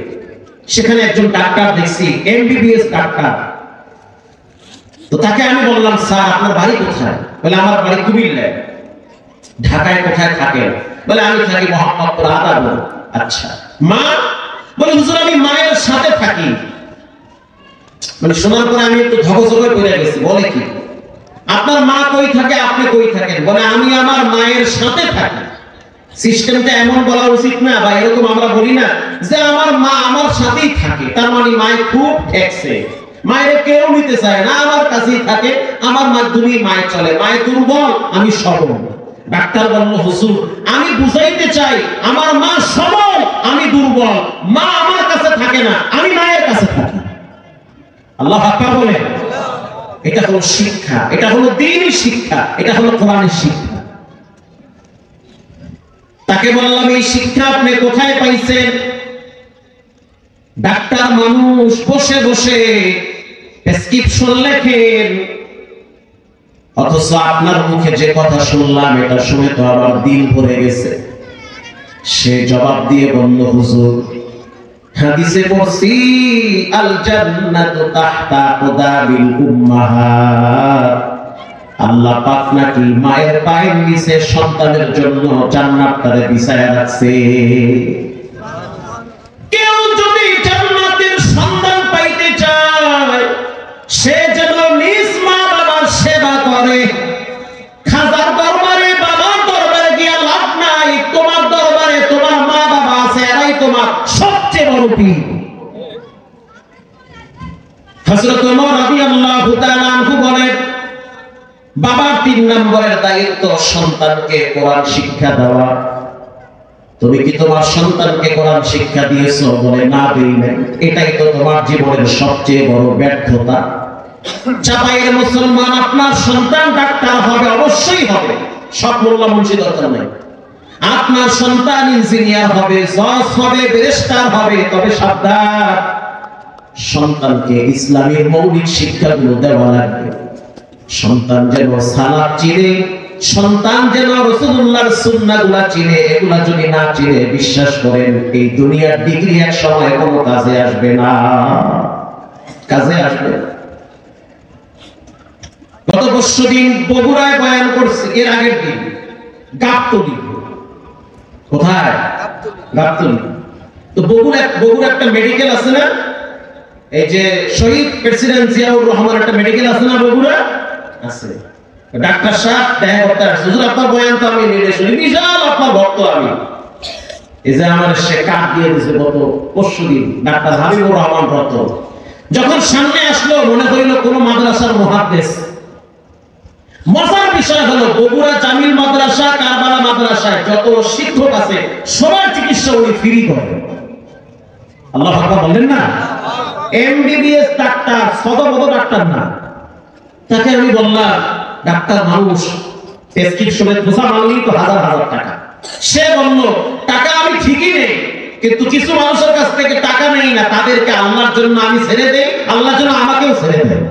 সেখানে একজন ডাক্তার দেখছি, এমবিবিএস ডাক্তার। তো তাকে আমি বললাম, স্যার আপনার বাড়ি কোথায়? বলে আমার বাড়ি কুমিল্লায়। ঢাকায় কোথায় থাকেন? বলে আমি থাকি মোহাম্মদপুর আদাবর। আচ্ছা, মা? বলে হুজুর আমি মায়ের সাথে থাকি। মানে শোনার পরে আমি একটু ধগজগে পড়ে গেছি। বলে কি আপনার মা কই থাকে, আপনি কই থাকেন? বলে আমি আমার মায়ের সাথে থাকি। সিস্টেমটা এমন বলা উচিত না, বা এরকম আমরা বলি না যে আমার মা আমার সাথেই থাকে, তার মানে মায়ের খুব ঠেকছে, মায়ের কেউ নিতে চায় না, আমার কাছেই থাকে, আমার মাধ্যমেই মায়ের চলে, মায়ের দুর্বল, আমি সবল। ডাক্তার বলল, হুজুর আমি বুঝাইতে চাই আমার মা সবল, আমি দুর্বল, মা আমার কাছে থাকে না, আমি মায়ের কাছে থাকি। আল্লাহু আকবার বলে। এটা হলো শিক্ষা, এটা হলো দ্বীনি শিক্ষা, এটা হলো কোরআনের শিক্ষা। তাকে বললাম, এই শিক্ষা আপনি কোথায় পাইছেন? ডাক্তার মানুষ, বসে বসে প্রেসক্রিপশন লেখেন, অথচ আপনার মুখে যে কথা শুনলাম এটা শুনে তো আমার দিল ভরে গেছে। সে জবাব দিয়ে বলল, হুজুর হাদিসে পড়ছি আল জান্নাতু তাহতা আকদামিল উম্মাহাত, আল্লাহ পাক নাকি মায়ের পায়ের নিচে সন্তানের জন্য জান্নাতটারে বিছায়া রাখছে। কেউ যদি জান্নাতের সন্ধান পাইতে চায়, সে যেন নিজ মা বাবার সেবা করে। খাজার দরবারে, বাবার দরবারে গিয়া লাভ নাই, তোমার দরবারে তোমার মা বাবা আছে, এরাই তোমার সবচেয়ে বড় তৌফিক। হযরত ওমর রাদিয়াল্লাহু তাআলা আনহু বলেন, বাবার 3 নম্বরের দায়িত্ব সন্তানকে কোরআন শিক্ষা দেওয়া। তুমি কি তোমার সন্তানকে কোরআন শিক্ষা দিয়েছো? বলে না, দেই নাই। এটাই তো তোমার জীবনের সবচেয়ে বড় ব্যর্থতা। চাপাইয়ের মুসলমান, আপনার সন্তান ডাক্তার হবে, অবশ্যই হবে, সব মোল্লা মুন্সি দরকার নেই। আপনার সন্তান ইঞ্জিনিয়ার হবে, জজ হবে, ব্যারিস্টার হবে, তবে সাবধান, সন্তানকে ইসলামের মৌলিক শিক্ষাগুলো দেওয়া লাগবে। সন্তান যেন সালাত চিনে, সন্তান যেন রাসূলুল্লাহর সুন্নাহগুলো চিনে। এগুলা যদি না চিনে, বিশ্বাস করেন এই দুনিয়ার ডিগ্রি এক সময় কোনো কাজে আসবে না, কাজে আসবে না। গত বছরদিন বগুড়ায় বয়ান করছে, এর আগের দিন গাবতলী। কোথায়? গাবতলী। তো বগুড়া একটা মেডিকেল আছে না, এই যে শহীদ প্রেসিডেন্ট জিয়াউর রহমান একটা মেডিকেল আছে না বগুড়া আছে। ডাক্তার সাহেব দেখা করতে আসছে, হুজুর আপনার বয়ান তো আমি নিয়ে শুনি, বিশাল আপনার ভক্ত আমি। এই যে আমার সে কার্ড দিয়ে দিয়েছে গত পরশুদিন, ডাক্তার হাবিবুর রহমান ভক্ত। যখন সামনে আসলো মনে হইল কোন মাদ্রাসার মুহাদ্দিস। মজার বিষয় হলো বগুড়া জামিল মাদ্রাসা, কারবালা মাদ্রাসায় যত শিক্ষক আছে সবার চিকিৎসা উনি ফ্রি করেন। আল্লাহু আকবার বলেন না। এমবিবিএস ডাক্তার, সদবদ ডাক্তার না। তাকে আমি বললাম, ডাক্তার মানুষ, প্রেসক্রিপশনের বোঝা মানলেই তো হাজার হাজার টাকা। সে বলল, টাকা আমি ঠিকই নেই, কিন্তু কিছু মানুষের কাছ থেকে টাকা নেই না, তাদেরকে আল্লাহর জন্য আমি ছেড়ে দেই, আল্লাহর জন্য আমাকেও ছেড়ে দেয়।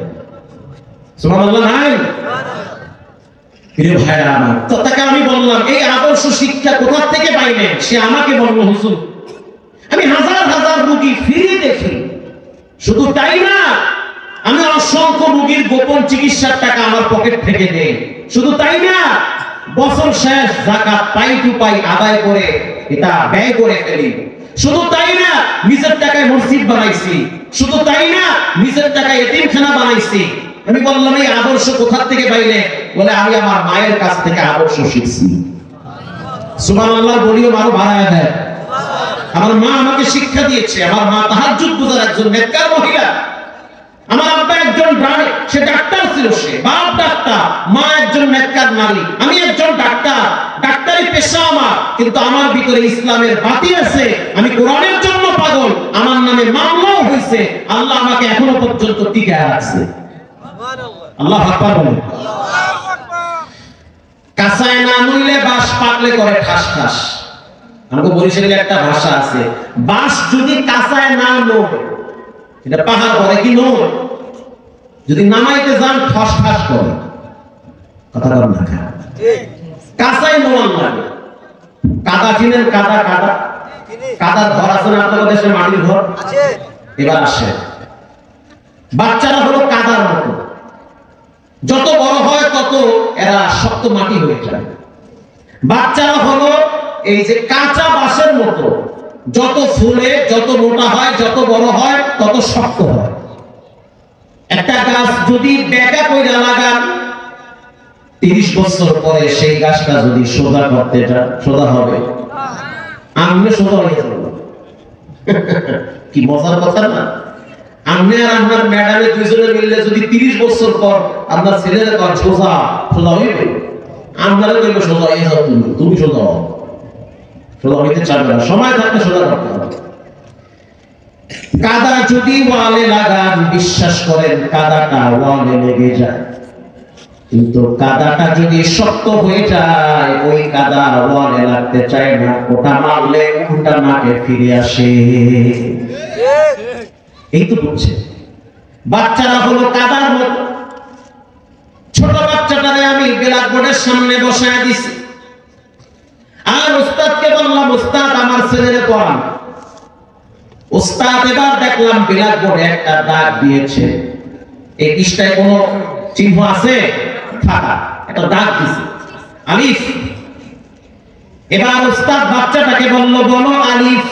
সুবহানাল্লাহ নাই? প্রিয় ভাইরা আমার, তো তাকে আমি বললাম, এই আদর্শ শিক্ষা কোথা থেকে পাইলেন? সে আমাকে বলল, হুজুর আমি হাজার হাজার রোগী ফ্রি দেখি, শুধু তাই না, আমি অসংখ্য রোগীর গোপন চিকিৎসার টাকা আমার পকেট থেকে দেই, শুধু তাই না, বছর শেষ যাকাত পাই টু পাই আদায় করে এটা ব্যয় করে ফেলি, শুধু তাই না, নিজের টাকায় মসজিদ বানাইছি, শুধু তাই না, নিজের টাকায় এতিমখানা বানাইছি। আমি বললাম, এই আদর্শ কোথা থেকে পাইলে? বলে, আমি আমার মায়ের কাছ থেকে আদর্শ শিখছি। সুবহানাল্লাহ বলিও আরো বাড়ায় দেয়। আমার মা আমাকে শিক্ষা দিয়েছে। আমার মা তাহাজ্জুদ গুজার একজন নেককার মহিলা। আমার আব্বা একজন সে ডাক্তার ছিল, সে বাপ ডাক্তার, মা একজন নেককার নারী, আমি একজন ডাক্তার, ডাক্তারি পেশা আমার, কিন্তু আমার ভিতরে ইসলামের বাতি আছে। আমি কোরআনের জন্য পাগল, আমার নামে মামলাও হয়েছে, আল্লাহ আমাকে এখনো পর্যন্ত টিকায় রাখছে। আল্লাহু আকবার বলেন। কাঁচায় না নুইলে বাঁশ পাকলে করে ঠাস ঠাস। আমাকে বরিশালের একটা ভাষা আছে, বাঁশ যদি কাঁচায় না নড়ে, এটা পাহাড় করে কি নড়ে, যদি নামাইতে যান ঠাস ঠাস করে। কথা বলেন না, কাঁচায় নোয়ান লাগে। কাদা চিনেন? কাদা কাদা কাদার ঘর আছে না আপনাদের দেশে? মাটির ঘর আছে। এবার আসে, বাচ্চারা হলো কাদার মতো, যত বড় হয় তত এরা শক্ত মাটি হয়ে যায়। বাচ্চারা হলো এই যে কাঁচা বাঁশের মতো, যত ফুলে যত মোটা হয়, যত বড় হয় তত শক্ত হয়। একটা গাছ যদি বেঁকা কইরা লাগান, 30 বছর পরে সেই গাছটা যদি সোজা করতে যান, সোজা হবে? আমনে সোজা হয়ে যাবে। কি মজার কথা না? আপনি আর আপনার ম্যাডামে দুইজনে মিললে যদি 30 বছর পর আপনার ছেলের কর সোজা সোজা হইবে, আপনারা কইবে সোজা হয়ে যাও, তুমি সোজা হও। সোজা হইতে চাবে না, সময় থাকতে সোজা করতে হবে। কাদা যদি ওয়ালে লাগান, বিশ্বাস করেন কাদাটা ওয়ালে লেগে যায়, কিন্তু কাদাটা যদি শক্ত হয়ে যায়, ওই কাদা ওয়ালে লাগতে চায় না, ওটা মারলে উল্টা মাকে ফিরে আসে। এই তো বলছে, বাচ্চারা হলো কাদার মতো। ছোট বাচ্চাটারে আমি ব্ল্যাকবোর্ডের সামনে বসায় দিছি, আর ওস্তাদকে বললাম, ওস্তাদ আমার ছেলেরে পড়ান। ওস্তাদ এবার দেখলাম ব্ল্যাকবোর্ডে একটা দাগ দিয়েছে, এই পৃষ্ঠায় কোনো চিহ্ন আছে? ফাঁকা, একটা দাগ দিয়েছে, আলিফ। এবার ওস্তাদ বাচ্চাটাকে বলল, বলো আলিফ।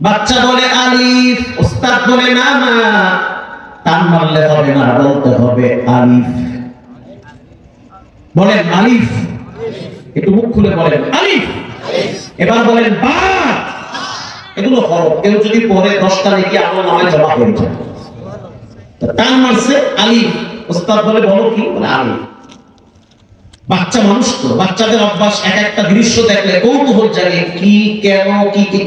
বাচ্চা বলে আলিফ, ওস্তাদ বলে না না, টান মারলে হবে না, বলতে হবে আলিফ। বলেন আলিফ, একটু মুখ খুলে বলেন আলিফ। এবার বলেন বা, এগুলো হরফ, কেউ যদি পড়ে 10টা নাকি আমলনামায় জমা হয়ে যায়। টান মারছে আলিফ, ওস্তাদ বলে বলো কি, বলে আলিফ। বাচ্চা মানুষ তো, বাচ্চাদের অভ্যাস এক একটা দৃশ্য দেখলে কৌতূহল জাগে, কি কেন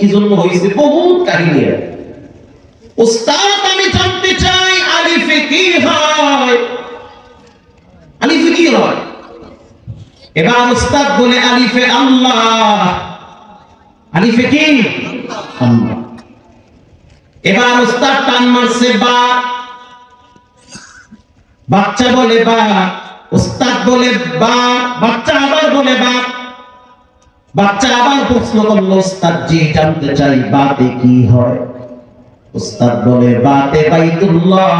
কি জন্য হয়েছে, বহুত কাহিনী। ওস্তাদ আমি জানতে চাই আলিফে কি হয়, আলিফে কি হয়? এবার ওস্তাদ বলে আলিফে আল্লাহ। আলিফে কি? আল্লাহ। এবার ওস্তাদ টান মারছে বা, বাচ্চা বলে বা, ওস্তাদ বলে বা, বাচ্চা আবার বলে বা। বাচ্চা আবার প্রশ্ন করলো, ওস্তাদ জি জানতে চাই বাতে কি হয়? ওস্তাদ বলে বাতে বাইতুল্লাহ।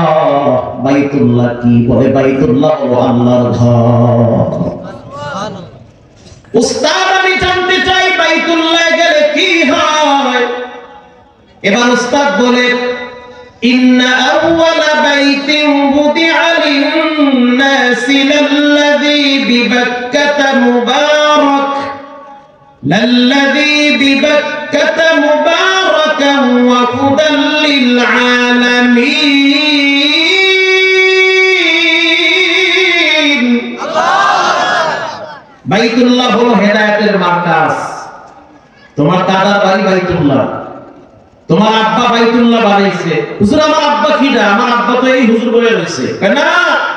বাইতুল্লাহ কি? বলে বাইতুল্লাহ ও আল্লাহর ঘর। ওস্তাদ আমি জানতে চাই বাইতুল্লাহ গেলে কি হয়? এবার ওস্তাদ বলে ইন্না আউওয়ালা বাইতিন বুদিআ লিন-নাসি লাল্লাযী বিবাক্কাতা মুবারাক লাল্লাযী বিবাক্কাতা মুবারাকান ওয়া হুদাল লিল আলামিন। বাইতুল্লাহ হলো হেদায়েতের মার্কাজ। তোমার দাদার বাড়ি বাইতুল্লাহ, তোমার আব্বা বাইতুল্লাহ বানাইছে। হুজুর আমার আব্বা কিডা? আমার আব্বা তো এই হুজুর বলে রয়েছে। না,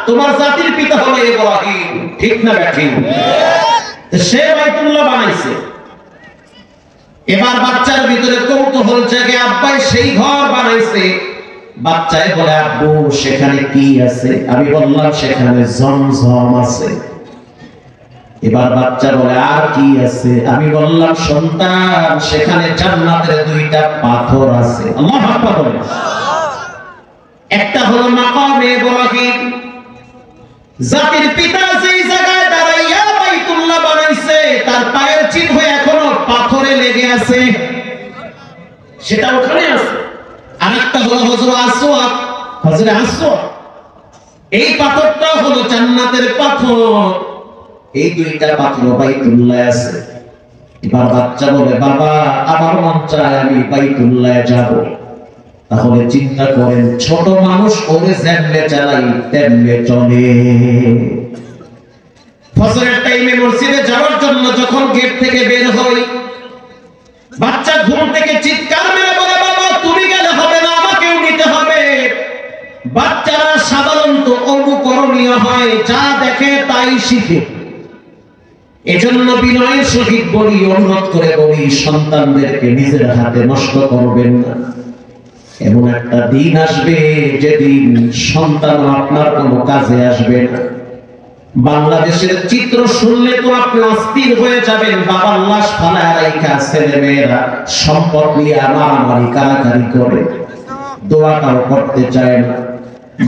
তোমার জাতির পিতা হলো ইব্রাহিম, ঠিক না ব্যাঠিক? সে বাইতুল্লাহ বানাইছে। এবার বাচ্চার ভিতরে কৌতূহল জাগে, আব্বাই সেই ঘর বানাইছে। বাচ্চায় বলে আব্বু সেখানে কি আছে? আমি বললাম সেখানে জমজম আছে। এবার বাচ্চা বলে আর কি আছে? আমি বললাম সন্তান সেখানে জান্নাতের 2টা পাথর আছে। আল্লাহু আকবার বলে। একটা হলো মাকামে ইব্রাহিম, জাতির পিতা যেই জায়গায় দাঁড়াইয়া বাইতুল্লাহ বানাইছে তার পায়ের চিহ্ন এখনো পাথরে লেগে আছে, সেটা ওখানে আছে। আরেকটা হলো হযরত আসওয়াদ, হযরত আসওয়াদ, এই পাথরটা হলো জান্নাতের পাথর। এই 2টা পাথর বাইতুল্লাহ আছে। এবার বাচ্চা বলে বাবা আমার মন চায় আমি বাইতুল্লাহ যাব। তাহলে চিন্তা করেন, ছোট মানুষ ওরে যেমনে চালাই তেমনে চলে। ফজরের টাইমে মসজিদে যাওয়ার জন্য যখন গেট থেকে বের হই, বাচ্চা ঘুম থেকে চিৎকার মেরে বলে বাবা তুমি গেলে হবে না, আমাকেও নিতে হবে। বাচ্চারা সাধারণত অনুকরণীয় হয়, যা দেখে তাই শিখে। এজন্য বিনয়ের সহিত বলি, অনুরোধ করে বলি, সন্তানদেরকে নিজের হাতে নষ্ট করবেন না। এমন একটা দিন আসবে যেদিন সন্তান আপনার কোনো কাজে আসবে না। বাংলাদেশের চিত্র শুনলে তো আপনি অস্থির হয়ে যাবেন। বাবার লাশ ফালায় রাইখা ছেলে মেয়েরা সম্পদ নিয়ে মারামারি কারাকারি করে, দোয়াটাও করতে চায় না।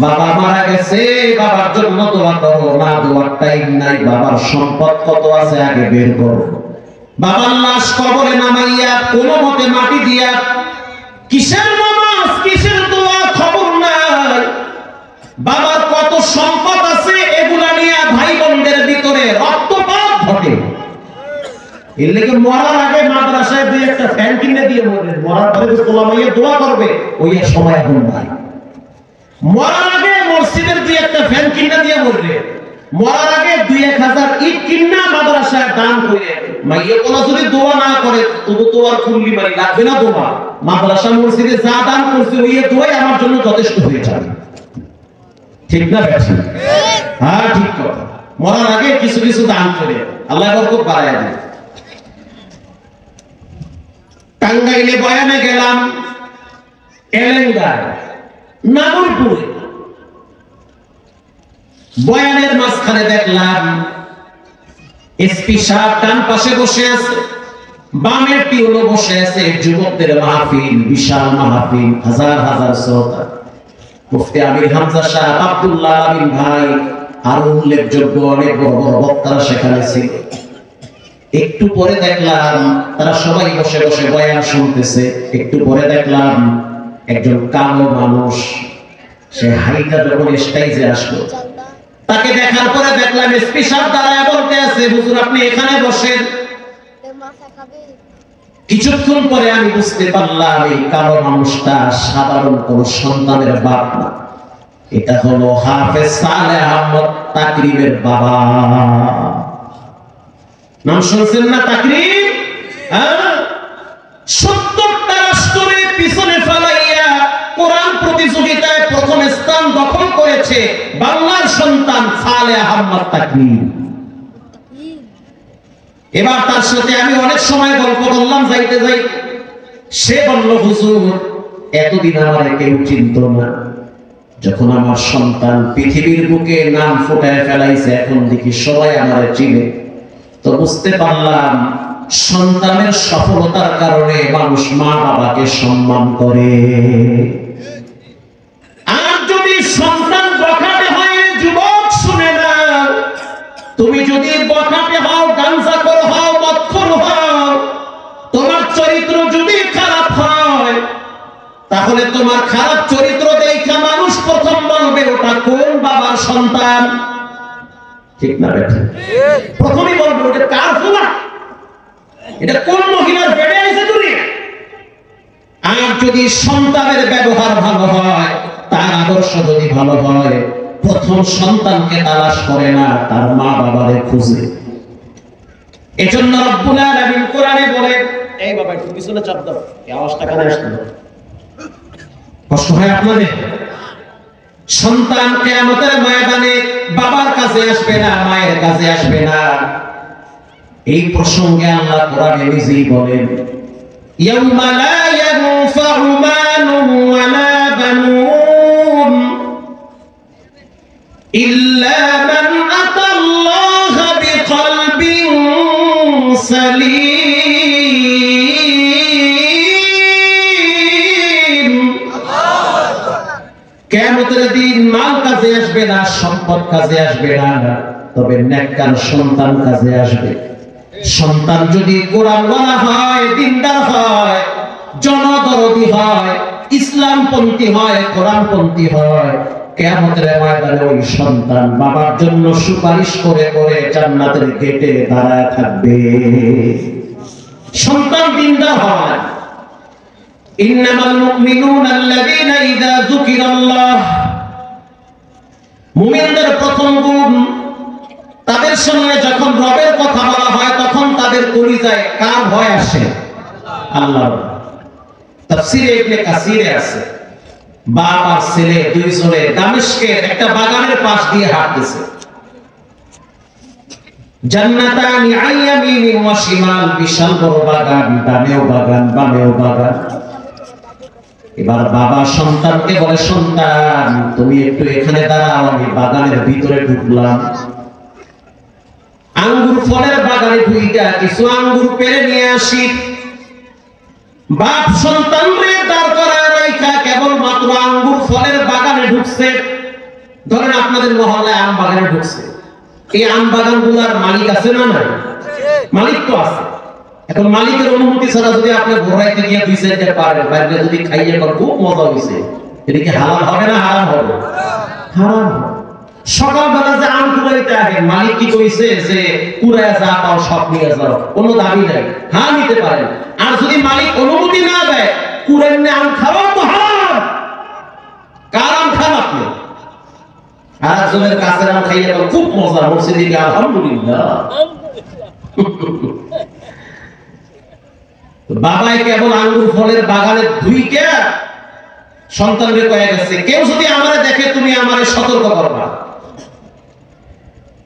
বাবা মারা গেছে, বাবার জন্য দোয়া করো না, দোয়ার টাইম নাই। বাবার সম্পদ কত আছে আগে বের করো। বাবার লাশ কবরে নামাইয়া কোনো মতে মাটি দিয়া কিসের নামাজ কিসের দোয়া খবর নাই। বাবার কত সম্পদ আছে এগুলা নিয়ে ভাই বোনদের ভিতরে রক্তপাত ঘটে। এর লেগে মরার আগে মাদ্রাসায় 2-1টা ফ্যান কিনে দিয়ে মরলেন, মরার পরে তোলা মাইয়া দোয়া করবে, ওই সময় এখন নাই। মরার আগে মসজিদের 2-1টা ফ্যান কিনে দিয়ে মরলে, মরার আগে 2-1000 ইট কিনা মাদ্রাসায় দান করে মাইয়া কোলা যদি দোয়া না করে তবু তো আর কুল্লি মারি লাগবে না। দোয়া মাদ্রাসা মসজিদে যা দান করছে ওই দোয়াই আমার জন্য যথেষ্ট হয়ে যাবে, ঠিক না বেশি? হ্যাঁ ঠিক কথা। মরার আগে কিছু কিছু দান করে আল্লাহ বরকত বাড়ায় দেয়। টাঙ্গাইলে বয়ানে গেলাম, এলেঙ্গায়, নাগরপুরে। বয়ানের মাঝখানে দেখলাম এসপি সাহেব ডান পাশে বসে আছে, বামের টিউলো বসে আছে। যুবকদের মাহফিল, বিশাল মাহফিল, হাজার হাজার শ্রোতা। মুফতি আমির হামজা সাহেব, আব্দুল্লাহ আমিন ভাই, আর উল্লেখযোগ্য অনেক বড় বড় বক্তারা সেখানে ছিল। একটু পরে দেখলাম তারা সবাই বসে বসে বয়ান শুনতেছে। একটু পরে দেখলাম একজন কালো মানুষ, সে হাইটা যখন স্টেজে আসলো, তাকে দেখার পরে দেখলাম এসপি সাহেব দাঁড়ায় বলতে আছে হুজুর আপনি এখানে বসেন। কিছুক্ষণ পরে আমি বুঝতে পারলাম এই কালো মানুষটা সাধারণ কোন সন্তানের বাপ না, এটা হলো হাফেজ সালেহ আহমদ তাকরিবের বাবা। নাম শুনছেন না তাকরিব? 70টা রাষ্ট্রের পিছনে ফেলাইয়া কোরআন প্রতিযোগিতায় প্রথম স্থান দখল করেছে বাংলার সন্তান সালেহ আহমদ তাকরিব। এবার তার সাথে আমি অনেক সময় গল্প করলাম, যাইতে যাইতে সে বলল, হুজুর এতদিন আমার কেউ চিনত না, যখন আমার সন্তান পৃথিবীর বুকে নাম ফুটায় ফেলাইছে এখন দেখি সবাই আমার চিনে। তো বুঝতে পারলাম সন্তানের সফলতার কারণে মানুষ মা বাবাকে সম্মান করে। আর যদি সন্তান বখাটে হয়, যুবক শুনে না, তুমি যদি বখাটে হও, গাঞ্জাখোর হও, মদখোর হও, তোমার চরিত্র যদি খারাপ হয়, তাহলে তোমার খারাপ চরিত্র দেখা মানুষ প্রথম বলবে ওটা কোন বাবার সন্তান। ঠিক না বেটা? প্রথমে বলবে ওটা কার ফুলা, এটা কোন মহিলার পেটে আছে তুমি। আর যদি সন্তানের ব্যবহার ভালো হয়, তার আদর্শ যদি ভালো হয়, প্রথম সন্তানকে তালাশ করে না, তার মা বাবারে খুঁজে। এজন্য রব্বুল আলামিন কোরআনে বলে, এই বাবা একটু পিছনে চাপ দাও, এই আওয়াজটা কানে আসছে না, কষ্ট হয় আপনাদের? সন্তান কিয়ামতের ময়দানে বাবার কাছে আসবে না, মায়ের কাছে আসবে না। এই প্রসঙ্গে আল্লাহ কোরআনে নিজেই বলেন, ইয়াউমা লা ইয়ানফাউ মালুন ওয়ালা বানুন ইল্লা মান আতাল্লাহা বিকলবিন সালিম। কিয়ামতের দিন মাল কাজে আসবে না, সম্পদ কাজে আসবে না, তবে নেককার সন্তান কাজে আসবে। সন্তান যদি কোরআনওয়ালা হয়, দিনদার হয়, জনদরদি হয়, ইসলামপন্থী হয়, কোরআনপন্থী হয়, কিয়ামতের ময়দানে ওই সন্তান বাবার জন্য সুপারিশ করে করে জান্নাতের গেটে দাঁড়ায় থাকবে। সন্তান দিনদার হয়। ইন্নামাল মুমিনুনা আল্লাযীনা ইযা যুকিরাল্লাহ, মুমিনদের প্রথম গুণ, তাদের সামনে যখন রবের কথা বলা হয় তখন তাদের কলিজায় কার ভয় আসে? আল্লাহর। তাফসীরে ইবনে কাসিরে আছে, বাপ আর ছেলে দুইজনে দামেস্কের একটা বাগানের পাশ দিয়ে হাঁটতেছে। জান্নাতানি আন ইয়ামিনি ওয়া শিমাল, বিশাল বড় বাগান, ডানেও বাগান বামেও বাগান। এবার বাবা সন্তানকে বলে, সন্তান তুমি একটু এখানে দাঁড়াও, আমি বাগানের ভিতরে ঢুকলাম। আঙ্গুর ফলের বাগানে ঢুইকা কিছু আঙ্গুর পেড়ে নিয়ে আসি। বাপ সন্তানরে দাঁড় করায় রাইখা কেবল মাত্র আঙ্গুর ফলের বাগানে ঢুকছে। ধরেন আপনাদের মহল্লায় আম বাগানে ঢুকছে, এই আম বাগানগুলোর মালিক আছে না? নাই, মালিক তো আছে। এখন মালিকের অনুমতি ছাড়া যদি আপনি ঘোরাইতে গিয়ে দুই চারটে পারেন, বাইরে যদি খাইয়ে খুব মজা হয়েছে, এটা কি হালাল হবে না হারাম হবে? হারাম। সকালবেলা যে আম কুড়াইতে আগে মালিক কি কইছে যে কুড়ায় যা পাও সব নিয়ে যাও, কোনো দাবি নাই, হ্যাঁ নিতে পারেন। আর যদি মালিক অনুমতি না দেয়, কুড়াইনে আম খাওয়া তো হারাম। কার আম খান আপনি? আর একজনের কাছের আম খাইয়ে খুব মজা, মসজিদে গিয়ে আলহামদুলিল্লাহ। বাবাই কেবল আঙ্গুর ফলের বাগানে ধুইকে সন্তানকে কয়ে গেছে, কেউ যদি আমারে দেখে তুমি আমারে সতর্ক করবা।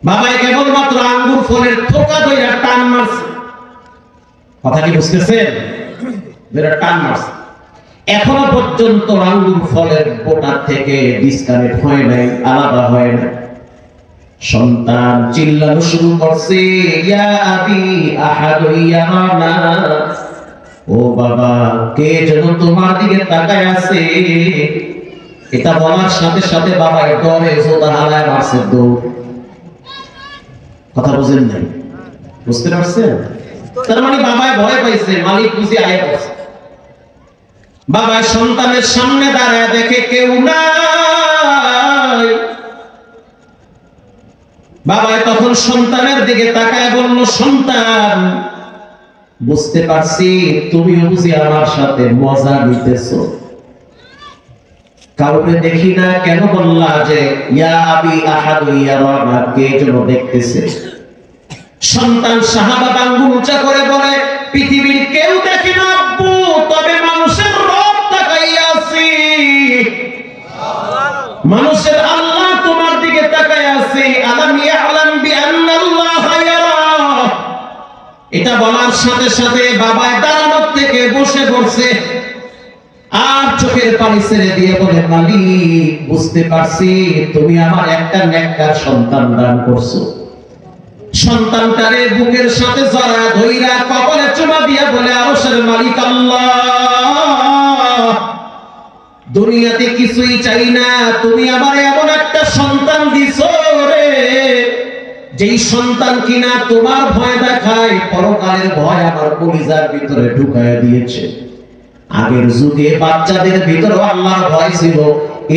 বাবাই কেবলমাত্র আঙ্গুর ফলের থোকা ধইরা টান মারছে। কথা কি বুঝতেছেন? টান মারছে। এখনো পর্যন্ত আঙ্গুর ফলের বোটা থেকে ডিসকানেক্ট হয় নাই, আলাদা হয় নাই। সন্তান চিল্লানো শুরু করছে, ইয়া আবি আহাদু ইয়ানা, ও বাবা কে যেন তোমার দিকে তাকায় আছে। এটা বলার সাথে সাথে বাবা ডরে জোতা হালায় মারছে দৌড়। কথা বুঝেন নাই? বুঝতে পারছেন? তার মানে বাবায় ভয় পাইছে, মালিক বুঝি আয়া পড়ছে। বাবা সন্তানের সামনে দাঁড়ায় দেখে কেউ নাই। বাবা তখন সন্তানের দিকে তাকায় বলল, সন্তান বুঝতে পারছি তুমি বুঝি আমার সাথে মজা নিতেছো। কাউকে দেখি না, কেন বললা যে ইয়া আবি আহাদু ইয়ারানা, কে যেন দেখতেছে? সন্তান সাহাবা আঙ্গুল উঁচা করে বলে পৃথিবীর কেউ দেখে না আব্বু, তবে মানুষের রব তাকাইয়া আছে, মানুষের আল্লাহ তোমার দিকে তাকাইয়া আছে। আলাম ইয়ালাম বিআন্নাল্লাহা ইয়ারা। এটা বলার সাথে সাথে বাবা দাঁড়ানোর থেকে বসে পড়ছে আর চোখের পানি ছেড়ে দিয়ে বলে মালিক, বুঝতে পারছি তুমি আমার একটা নেককার সন্তান দান করছো। সন্তানটারে বুকের সাথে জড়া ধইরা কপালে চুমা দিয়া বলে আরশের মালিক আল্লাহ, দুনিয়াতে কিছুই চাই না, তুমি আমার এমন একটা সন্তান দিছো রে, যেই সন্তান কিনা তোমার ভয় দেখায়, পরকালের ভয় আমার কলিজার ভিতরে ঢুকায় দিয়েছে। আগের যুগে বাচ্চাদের ভিতরে আল্লাহর ভয় ছিল,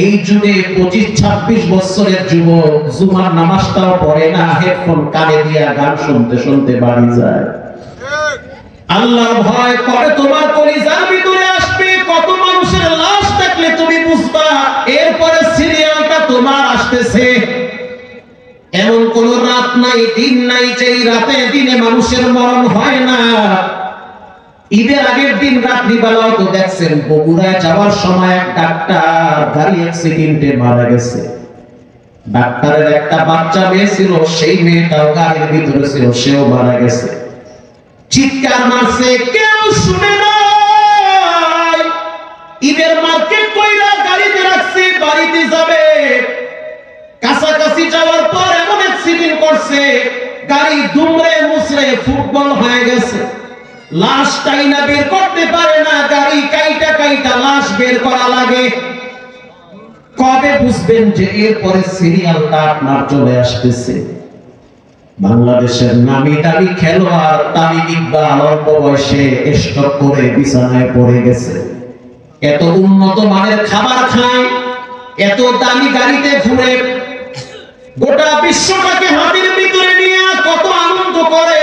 এই যুগে 25-26 বছরের যুবক জুমার নামাজটাও পড়ে না, হেডফোন কানে দিয়া গান শুনতে শুনতে বাড়ি যায়। আল্লাহর ভয় করে তোমার কলিজার ভিতরে আসবে, কত মানুষের লাশ দেখলে তুমি বুঝবা এরপরে সিরিয়ালটা তোমার আসতেছে। এমন কোন রাত নাই, দিন নাই, যেই রাতে দিনে মানুষের মরণ হয় না। ঈদের আগের দিন রাত্রি বেলাও তো দেখছেন বগুড়ায় যাওয়ার সময় এক ডাক্তার গাড়ি অ্যাক্সিডেন্টে মারা গেছে। ডাক্তারের একটা বাচ্চা মেয়ে ছিল, সেই মেয়েটাও গাড়ির ভিতরে ছিল, সেও মারা গেছে। চিৎকার মারছে, কেউ শুনে নাই। ঈদের মার্কেট কইরা গাড়িতে রাখছে, বাড়িতে যাবে, কাছাকাছি যাওয়ার পর এমন অ্যাক্সিডেন্ট করছে, গাড়ি দুমড়ে মুচড়ে ফুটবল হয়ে গেছে। লাশটাই না বের করতে পারে না, গাড়ি কাইটা কাইটা লাশ বের করা লাগে। কবে বুঝবেন যে এরপরে সিরিয়ালটা আপনার চলে আসতেছে? বাংলাদেশের নামি দামি খেলোয়াড় তামিম ইকবাল অল্প বয়সে স্ট্রোক করে বিছানায় পড়ে গেছে। এত উন্নত মানের খাবার খায়, এত দামি গাড়িতে ঘুরে, গোটা বিশ্বটাকে হাতের ভিতরে নিয়ে কত আনন্দ করে,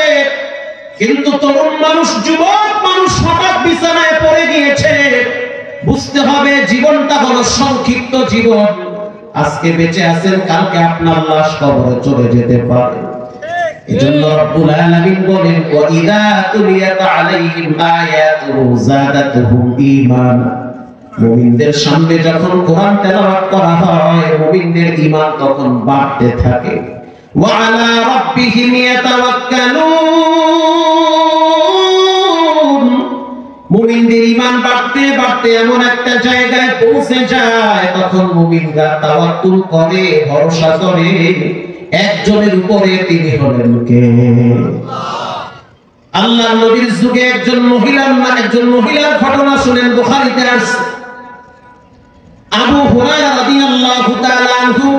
কিন্তু তরুণ মানুষ, যুবক মানুষ হঠাৎ বিছানায় পড়ে গিয়েছে। বুঝতে হবে জীবনটা হলো সংক্ষিপ্ত জীবন। আজকে বেঁচে আছেন, কালকে আপনার লাশ কবরে চলে যেতে পারে। এজন্য রব্বুল আলামিন বলেন ওয়া ইযা তুলিয়াত আলাইহিম আয়াতুহু যাদাতুহুম ঈমানা। মুমিনদের সামনে যখন কোরআন তেলাওয়াত করা হয়, মুমিনদের ঈমান তখন বাড়তে থাকে। ওয়া আলা রাব্বিহিম ইয়াতাওয়াক্কালুন। মুমিনদের ঈমান বাড়তে বাড়তে এমন একটা জায়গায় পৌঁছে যায়, তখন মুমিনরা তাওয়াক্কুল করে, ভরসা করে একজনের উপরে, তিনি হলেন কে? আল্লাহর নবীর যুগে একজন মহিলার ঘটনা শুনেন, বুখারীতে আছে। আবু হুরায়রা রাদিয়াল্লাহু তাআলা আনহু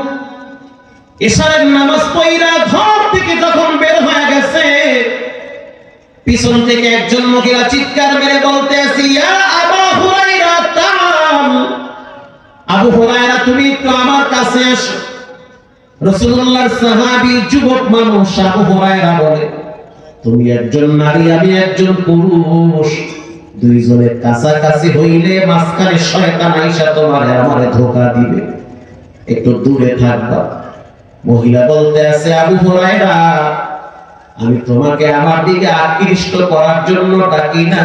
ইশারের নামাজ পড়া ঘর থেকে যখন বের হয়ে গেছে, পিছন থেকে একজন মহিলা চিৎকার মেরে বলতেছে, ইয়া আবু হুরায়রা তাআল, আবু হুরায়রা তুমি একটু আমার কাছে এসো। রাসূলুল্লাহর সাহাবী যুবক মানুষ আবু হুরায়রা বলে, তুমি একজন নারী, আমি একজন পুরুষ, দুইজনের কাছাকাছি হইলে মাঝখানে শয়তান আইসা তোমার আমারে ধোঁকা দিবে, একটু দূরে থাকবা। মহিলা বলতে আছে, আবু হুরায়রা আমি তোমাকে আমার দিকে আকৃষ্ট করার জন্য ডাকি না,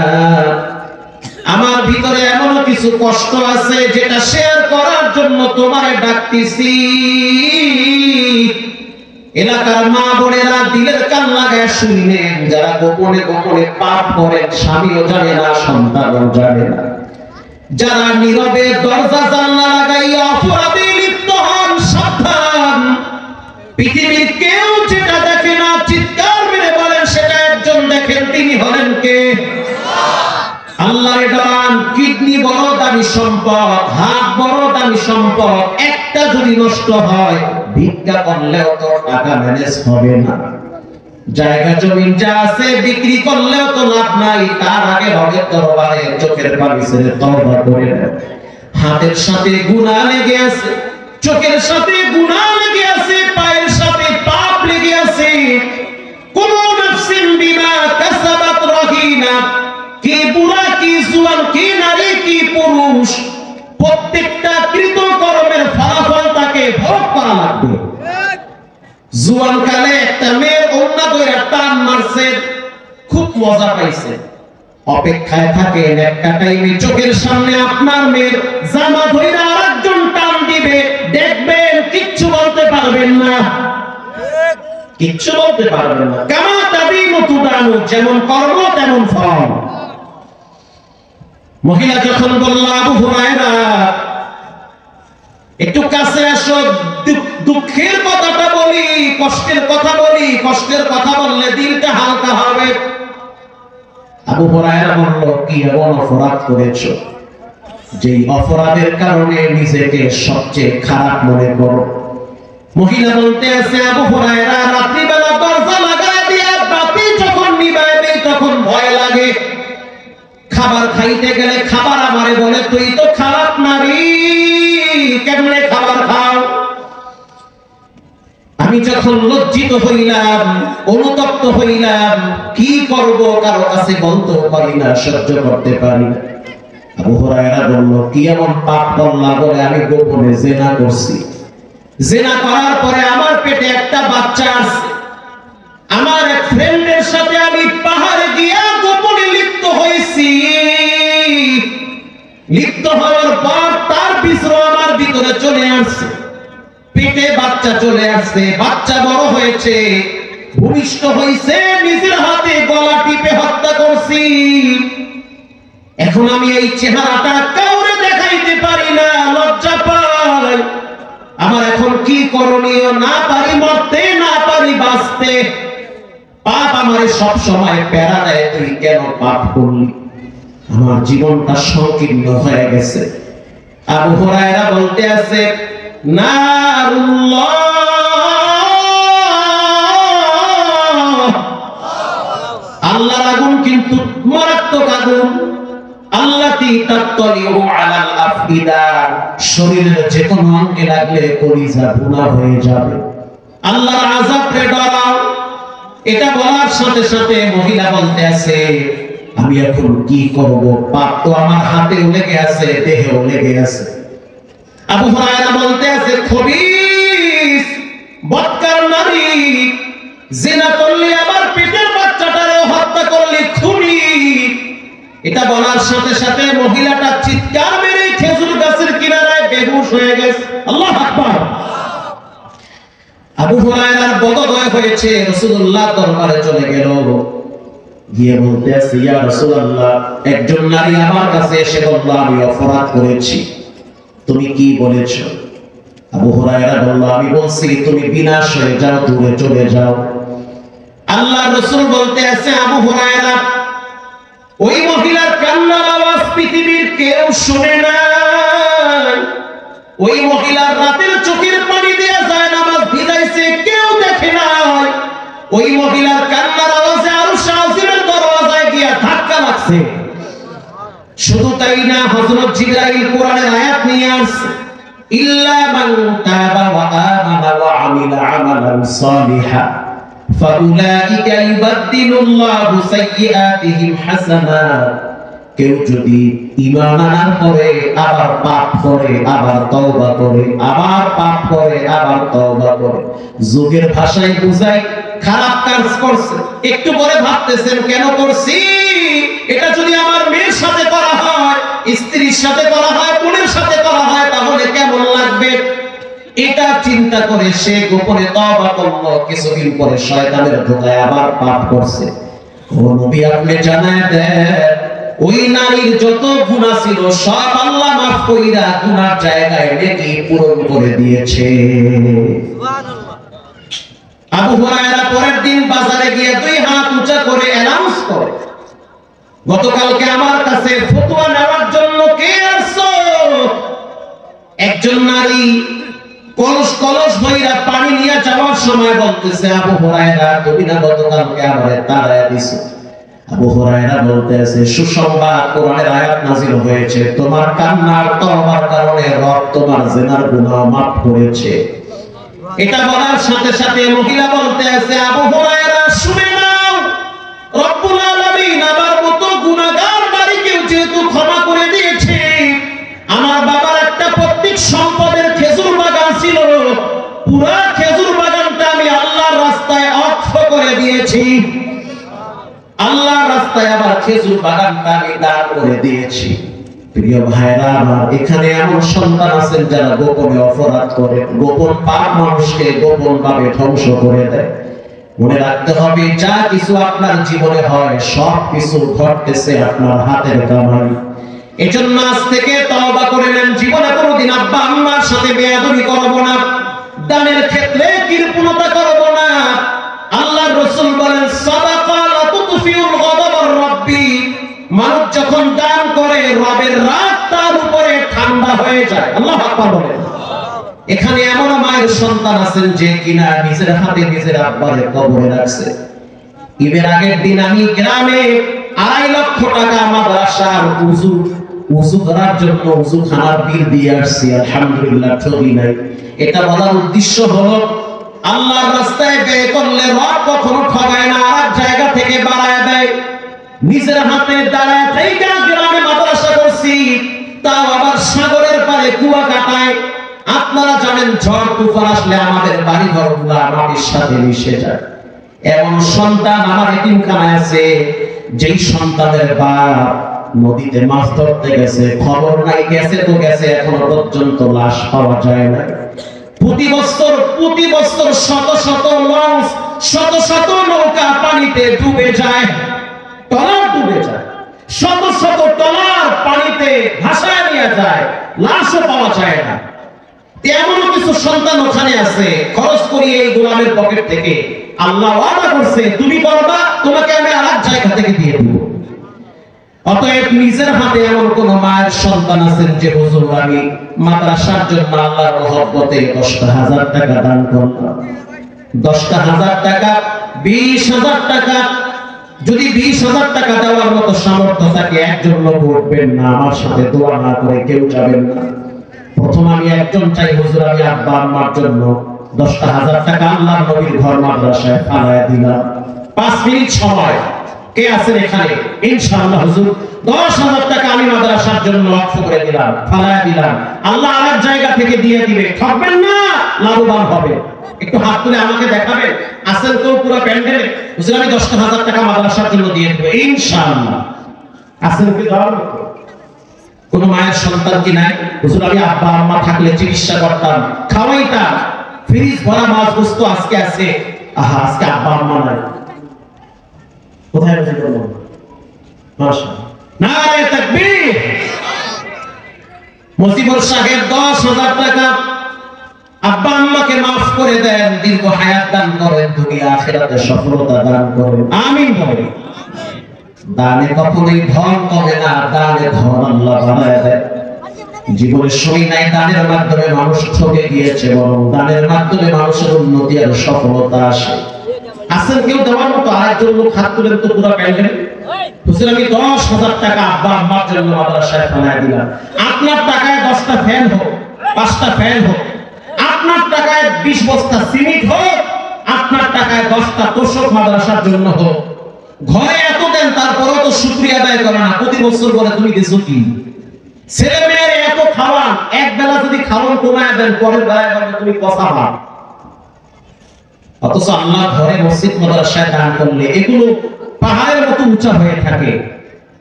আমার ভিতরে এমন কিছু কষ্ট আছে যেটা শেয়ার করার জন্য তোমারে ডাকতেছি। এলাকার মা বোনেরা দিলের কান লাগায় শুনলেন, যারা গোপনে গোপনে পাপ করেন, স্বামীও জানে না, সন্তানও জানে না, যারা নীরবে দরজা জানলা লাগাইয়া অপরাধে লিপ্ত হন, সাবধান। পৃথিবীর কেউ যেটা দেখে না, চিৎকার মেরে বলেন সেটা একজন দেখেন, তিনি হলেন কে? আল্লাহর ডান। কিডনি বড় দামি সম্পদ, হাত বড় দামি সম্পদ, একটা যদি নষ্ট হয় ভিক্ষা করলেও তো টাকা ম্যানেজ হবে না। জায়গা জমি যা আছে বিক্রি করলেও তো লাভ নাই, তার আগে রবের দরবারে চোখের পানি ছেড়ে তওবা করে নেন। হাতের সাথে গুনাহ লেগে আছে, চোখের সাথে গুনাহ লেগে আছে, পায়ের সাথে পাপ লেগে আছে। কুলু নাফসিন বিমা কাসাবাত রাহিনা। মহিলা, কি বুড়া, কি জুয়ান, কি নারী, কি পুরুষ, প্রত্যেকটা কৃতকর্মের ফলাফল তাকে ভোগ করা লাগবে। জুয়ান কালে একটা মেয়ের ওন্না ধরে টান মারছে, খুব মজা পাইছে, অপেক্ষায় থাকেন একটা টাইমে চোখের সামনে আপনার মেয়ের জামা ধরে আরেকজন টান দিবে, দেখবেন কিচ্ছু বলতে পারবেন না, কিচ্ছু বলতে পারবেন না। কামা তাদিনু তুদানু, যেমন কর্ম তেমন ফল। মহিলা যখন বলল, আবু হুরায়রা একটু কাছে আসো, দুঃখের কথাটা বলি, কষ্টের কথা বলি, কষ্টের কথা বললে দিলটা হালকা হবে। আবু হুরায়রা বলল, কি এমন অপরাধ করেছো যেই অপরাধের কারণে নিজেকে সবচেয়ে খারাপ মনে করো? মহিলা বলতে আছে, আবু হুরায়রা রাত্রিবেলা দরজা লাগায় দিয়া বাতি যখন নিভায় দেই তখন ভয় লাগে। খাবার খাইতে গেলে খাবার আমারে বলে, তুই তো খারাপ নারী, কেমনে খাবার খাও? আমি যখন লজ্জিত হইলাম, অনুতপ্ত হইলাম, কি করব কারো কাছে বলতে পারি না, সহ্য করতে পারি না। আবু হুরায়রা বলল, কি এমন পাপ করলা বলে আমি গোপনে জিনা করছি? জিনা করার পরে আমার পেটে একটা বাচ্চা আছে, আমার এক ফ্রেন্ডের সাথে আমি পাহাড়ে গিয়া গোপনে লিপ্ত হয়েছি। লিপ্ত হওয়ার পর তার বিশ্রম আমার ভিতরে চলে আসছে, পেটে বাচ্চা চলে আসছে, বাচ্চা বড় হয়েছে, ভূমিষ্ঠ হয়েছে, নিজের হাতে গলা টিপে হত্যা করছি। এখন আমি এই চেহারাটা কাউরে দেখাইতে পারি না, লজ্জা পাই। আমার এখন কি করণীয়? না পারি মরতে, না পারি বাঁচতে। পাপ আমারে সব সময় প্যারা দেয়, তুই কেন পাপ করলি? আমার জীবনটা সংকীর্ণ হয়ে গেছে। আবু হুরায়রা বলতে আছে, নারুল্লাহ, আল্লাহর আগুন কিন্তু মারাত্মক আগুন। আল্লাতী তাত্তালিউ আলাল আফইদা, শরীরের যে কোনো অঙ্গে লাগলে কলিজা ভুনা হয়ে যাবে। আল্লাহর আযাবকে ডরাও। এটা বলার সাথে সাথে মহিলা বলতে আছে, আমি এখন কি করব? পাপ তো আমার হাতেও লেগে আছে, দেহেও লেগে আছে। আবু হুরায়রা বলতে আছে, খবিস, বদকার নারী, জিনা করলি, আবার পেটের বাচ্চাটারেও হত্যা করলি, খুনি। এটা বলার সাথে সাথে মহিলাটা চিৎকার মেরে খেজুর গাছের কিনারায় বেহুশ হয়ে গেছে। আল্লাহু আকবার। আবু হুরায়রার বদদয় হয়েছে, রাসূলুল্লাহ দরবারে চলে গেল, গিয়ে বলতে আছে, ইয়া রাসূলুল্লাহ, একজন নারী আমার কাছে এসে বলল, আমি অপরাধ করেছি, তুমি কি বলেছো? আবু হুরায়রা বলল, আমি বলছি তুমি বিনাশ হয়ে যাও, দূরে চলে যাও। আল্লাহর রাসূল বলতে আছে, আবু হুরায়রা, ওই মহিলার কান্নার আওয়াজ পৃথিবীর কেউ শুনে না। ওই মহিলার রাতের চোখের পানি দেয়া যায় নামাজ ভিজাইছে, কেউ দেখে নাই। ওই মহিলার কান্নার আওয়াজে আরশ আজিমের দরওয়াজায় গিয়া ধাক্কা লাগছে। শুধু তাই না, হযরত জিবরাইল কোরআনের আয়াত নিয়ে আসছে, ইল্লা মান তাবা ওয়া আমানা ওয়া আমিলা আমালান সালিহান ফাউলাইকা ইউবাদদিলুল্লাহু সাইয়্যাতিহিম হাসানাত। কেউ যদি ঈমান আনার পরে আবার পাপ করে, আবার তওবা করে, আবার পাপ করে, আবার তওবা করে, যুগের ভাষায় বুঝাই খারাপ কাজ করছে, একটু পরে ভাবতেছেন কেন করছি? এটা যদি আমার মেয়ের সাথে করা হয়, স্ত্রীর সাথে করা হয়, বোনের সাথে করা হয়, তাহলে কেমন লাগবে? এটা চিন্তা করে সে গোপনে তওবা করলো। কিছুদিন পরে শয়তানের ধোঁকায় আবার পাপ করছে। ও নবী, আপনি জানায় দেন, ওই নারীর যত গুনাহ ছিল সব আল্লাহ মাফ কইরা গুনার জায়গায় নেকি পূরণ করে দিয়েছে। সুবহানাল্লাহ। আবু হুরায়রা পরের দিন বাজারে গিয়ে দুই হাত উঁচা করে অ্যানাউন্স করে, গতকালকে আমার কাছে ফতোয়া নেওয়ার জন্য কে আসছো? একজন নারী কলস কলস ভইরা পানি নিয়ে যাওয়ার সময় বলতেছে, আবু হুরায়রা, তুমি না গতকালকে আমারে তাড়ায়া দিছো? আবু হুরায়রা বলতেছে, সুসংবাদ, কোরআনের আয়াত নাযিল হয়েছে, তোমার কান্নার তওবার কারণে রব তোমার জিনার গুনাহ মাফ করেছে। এটা বলার সাথে সাথে মহিলা বলতে আছে, আবু হুরায়রা শুনে নাও, রব্বুল আলামিন আমার মতো খেজুর বাগানটা আমি দান করে দিয়েছি। প্রিয় ভাইরা আমার, এখানে এমন সন্তান আছেন যারা গোপনে অপরাধ করে, গোপন পাপ মানুষকে গোপন ভাবে ধ্বংস করে দেয়। মনে রাখতে হবে, যা কিছু আপনার জীবনে হয় সব কিছু ঘটতেছে আপনার হাতের কামাই। এজন্য আজ থেকে তওবা করে নেন, জীবনে কোনোদিন আব্বা আম্মার সাথে বেয়াদবি করব না, দানের ক্ষেত্রে কৃপণতা করব না। আল্লাহর রাসূল বলেন, সাদাকা লা তুতফিউল গাদাবার রাব্বি, মানুষ যখন দান করে রবের রাগ তার উপরে ঠান্ডা হয়ে যায়। আল্লাহু আকবার বলেন। এখানে এমন মায়ের সন্তান আছেন যে কিনা নিজের হাতে নিজের আব্বারে কবরে রাখছে। ঈদের আগের দিন আমি গ্রামে 2.5 লক্ষ টাকা মাদ্রাসার উযু করার জন্য উযুখানার বিল দিয়ে আসছি। আলহামদুলিল্লাহ, ঠকি নাই। এটা বলার উদ্দেশ্য হলো, আল্লাহর রাস্তায় ব্যয় করলে রব কখনো ঠগায় না, আর জায়গা থেকে বাড়ায় দেয়। নিজের হাতে দাঁড়ায় থেকে গ্রামে মাদ্রাসা করছি, তাও আবার সাগরের পারে কুয়া কাটায়। আপনারা জানেন, ঝড় তুফান আসলে আমাদের বাড়ি ঘরগুলো মাটির সাথে মিশে যায়। এমন সন্তান আমার এতিমখানায় আছে, যেই সন্তানের বাপ নদীতে মাছ ধরতে গেছে, খবর নাই, গেছে তো গেছে, এখনো পর্যন্ত লাশ পাওয়া যায় না। প্রতি বছর শত শত লঞ্চ, শত শত নৌকা পানিতে ডুবে যায়, ট্রলার ডুবে যায়, শত শত ট্রলার পানিতে ভাসায় নিয়ে যায়, লাশও পাওয়া যায় না। এমন কিছু সন্তান ওখানে আছে, খরচ করি এই গোলামের পকেট থেকে। আল্লাহ ওয়াদা করছে, তুমি করবা, তোমাকে আমি আরেক জায়গা থেকে দিয়ে দিব। অতএব নিজের হাতে এমন কোন মায়ের সন্তান আছেন যে, হুজুর আমি মাদ্রাসার জন্য আল্লাহর মহব্বতে 10,000 টাকা দান করলাম। 10,000 টাকা, 20,000 টাকা। যদি 20,000 টাকা দেওয়ার মতো সামর্থ্য থাকে, একজন লোক উঠবেন না, আমার সাথে দোয়া না করে কেউ যাবেন না। প্রথম আমি একজন চাই, হুজুর আমি আব্বা আম্মার জন্য 10,000 টাকা আল্লাহর নবীর ঘর মাদ্রাসায় ফালায়া দিলাম। 5 মিনিট সময়, কে আছেন এখানে? ইনশাআল্লাহ হুজুর 10,000 টাকা আমি মাদ্রাসার জন্য ওয়াকফ করে দিলাম, ফালায়া দিলাম, আল্লাহ আরেক জায়গা থেকে দিয়ে দিবে, ঠকবেন না, লাভবান হবে। একটু হাত তুলে আমাকে দেখাবেন, আছেন তো পুরো প্যান্ডেলে? হুজুর আমি 10,000 টাকা মাদ্রাসার জন্য দিয়ে দেব, ইনশাআল্লাহ। আছেন কি দেওয়ার মতো? কোন মায়ের সন্তান কি নাই? হুজুর আমি আব্বা আম্মা থাকলে চিকিৎসা করতাম, খাওয়াইতাম, ফ্রিজ ভরা মাছ গোস্ত আজকে আছে, আহা আজকে আব্বা আম্মা নাই, কোথায় রয়েছে বলুন? মাশাআল্লাহ, নারে তাকবীর। মুজিবুর সাহেব 10,000 টাকা, আব্বা আম্মাকে মাফ করে দেন, দীর্ঘ হায়াত দান করেন, দুনিয়া আখিরাতে সফলতা দান করেন, আমিন বলেন। দানে কখনোই ধন কমে না, দানে ধন আল্লাহ বাড়ায় দেয়। জীবনের সময় নাই, দানের মাধ্যমে মানুষ ঠকে গিয়েছে, বরং দানের মাধ্যমে মানুষের উন্নতি আর সফলতা আসে। আছেন কেউ দেওয়ার মতো? আরেকজন লোক হাত তুলেন তো পুরো প্যান্ডেল। হুজুর আমি 10,000 টাকা আব্বা আম্মার জন্য মাদ্রাসায় ফালায়া দিলাম। আপনার টাকায় 10টা ফ্যান হোক, 5টা ফ্যান হোক, আপনার টাকায় 20 বস্তা সিমেন্ট হোক, আপনার টাকায় 10টা তোষক মাদ্রাসার জন্য হোক, ঘরে এত দেন, তারপরেও তো শুকরিয়া আদায় করে না। প্রতি বছর বলে তুমি দিছো কি? ছেলে মেয়ের এত খাওয়ান, এক বেলা যদি খাওয়ান কমায় দেন, পরের বেলায় বলে তুমি কথা ভাব। অথচ আল্লাহ ঘরে মসজিদ মাদ্রাসায় দান করলে এগুলো পাহাড়ের মতো উঁচা হয়ে থাকে।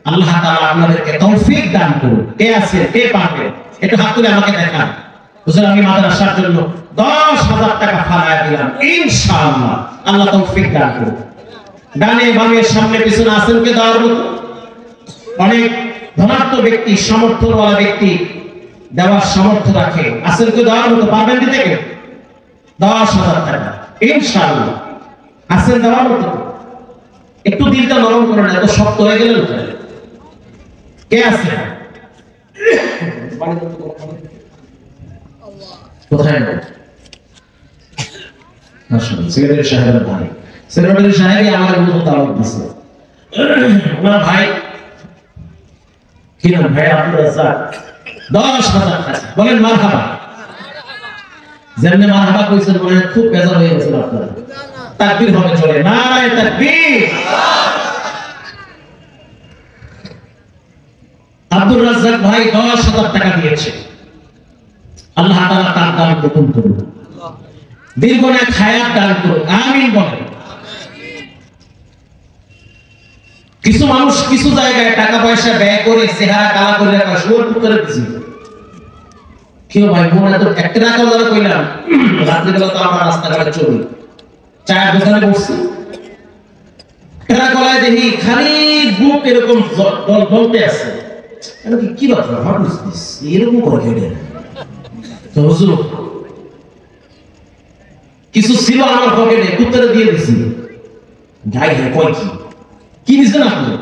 আল্লাহ তাআলা আপনাদেরকে তৌফিক দান করুন। কে আছে, কে পারবে? একটু হাত তুলে আমাকে দেখান। হুজুর আমি মাদ্রাসার জন্য 10,000 টাকা ফালায়া দিলাম, ইনশাআল্লাহ আল্লাহ তৌফিক দান করুন। ডানে বামে সামনে পিছনে আছেন কে দেওয়ার মতো? অনেক ধনাঢ্য ব্যক্তি, সামর্থ্যওয়ালা ব্যক্তি দেওয়ার সামর্থ্য রাখে, আছেন কে দেওয়ার মতো? পারবেন দিতে কে? 10,000 টাকা ইনশাআল্লাহ আছেন দেওয়ার মতো? একটু দিলটা নরম করে না, এত শক্ত হয়ে গেলেন। কে আছে? কোথায়? মাশাআল্লাহ, সেক্রেটারি সাহেবের ভাই, সেক্রেটারি সাহেবই আমার মতো দাওয়াত দিয়েছে। ওনার ভাই কি নাম? ভাই আব্দুর রাজ্জাক। 10,000 টাকা, বলেন মারহাবা। যেমনি মারহাবা কইছেন মনে খুব বেজার হয়ে গেছিল আপনারা। তাকবীর হবে চলে, নারে তাকবীর। আব্দুর রাজ্জাক ভাই 10,000 টাকা দিয়েছে। আল্লাহ তাআলা তার দান কবুল করুন, দীর্ঘনায়ক হায়াত দান করুন, আমিন বলেন। কিছু মানুষ কিছু জায়গায় টাকা পয়সা ব্যয় করে চেহারা কালা করে রাখা শুয়োর পুত্রে দিছি। কেউ ভাই মনে তো একটা টাকা যারা কইলাম রাত্রিবেলা তো আমার রাস্তাঘাটে চলি, চায়ের দোকানে বসছি, টাকা গলায় দেখি খালি বুক এরকম জ্বলতে আছে। কি ব্যাপার আমার বুঝছিস এরকম করে খেয়ে তো হুজুর কিছু ছিল আমার পকেটে কুত্তারে দিয়ে দিছি। গাই হে কই কি দিছেন আপনি?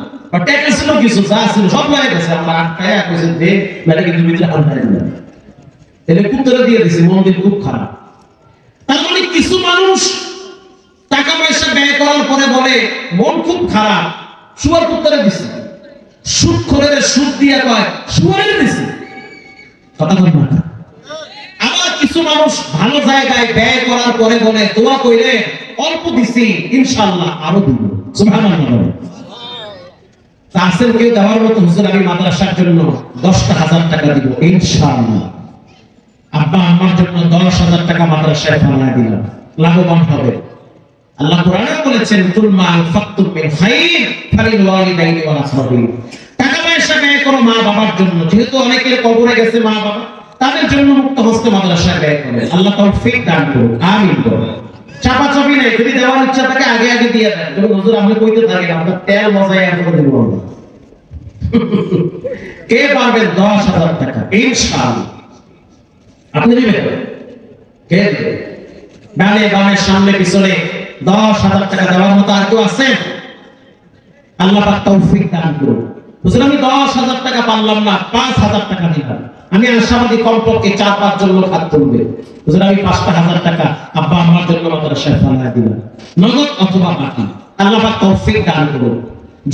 টাকা ছিল কিছু যা ছিল সব লাগে গেছে। আমরা আটকায়া কইছেন দে মানে কিন্তু ভিতরে আনতে না, তাহলে কুত্তারে দিয়ে দিছি। মন্দির খুব খারাপ। তার মানে কিছু মানুষ টাকা পয়সা ব্যয় করার পরে বলে মন খুব খারাপ, শুয়ার কুত্তারে দিছি। সুদ করে সুদ দিয়া কয় শুয়ারে দিছি। কথা বল না। আবার কিছু মানুষ ভালো জায়গায় ব্যয় করার পরে বলে দোয়া কইলে অল্প দিছি ইনশাআল্লাহ আরো দিব। সুবহানাল্লাহ। তাসের কেউ দেওয়ার মতো হুজুর আমি মাদ্রাসার জন্য 10,000 টাকা দিব ইনশাআল্লাহ। আব্বা আমার জন্য 10,000 টাকা মাদ্রাসায় ফালায় দিলাম, লাভবান হবে। আল্লাহ কোরআনে বলেছেন তুল মা আনফাকতুম মিন খায়র ফালিল ওয়ালিদাইনি ওয়াল আকরাবিন। টাকা পয়সা ব্যয় করো মা বাবার জন্য, যেহেতু অনেকের কবরে গেছে মা বাবা, তাদের জন্য মুক্ত হস্তে মাদ্রাসায় ব্যয় করে। আল্লাহ তৌফিক দান করুন, আমিন বলেন। চাপাচাপি নাই, যদি দেওয়ার ইচ্ছা থাকে আগে আগে দিয়ে দেন। যখন হুজুর আপনি কইতে থাকেন আপনার তেল মজায় আর করে দেব। কে পাবেন 10,000 টাকা ইনশাআল্লাহ? আপনি দিবেন? কে দিবে? ডানে বামে সামনে পিছনে 10,000 টাকা দেওয়ার মতো আর কেউ আছেন? আল্লাহ পাক তৌফিক দান করুন। হুজুর আমি 10,000 টাকা পারলাম না, 5,000 টাকা দিলাম। আমি আশাবাদী কমপক্ষে 4-5 জন লোক হাত তুলবে। হুজুর আমি 5,000 টাকা আব্বা আমার জন্য মাদ্রাসায় ফালায় দিলাম, নগদ অথবা বাকি। আল্লাহ পাক তৌফিক দান করুন,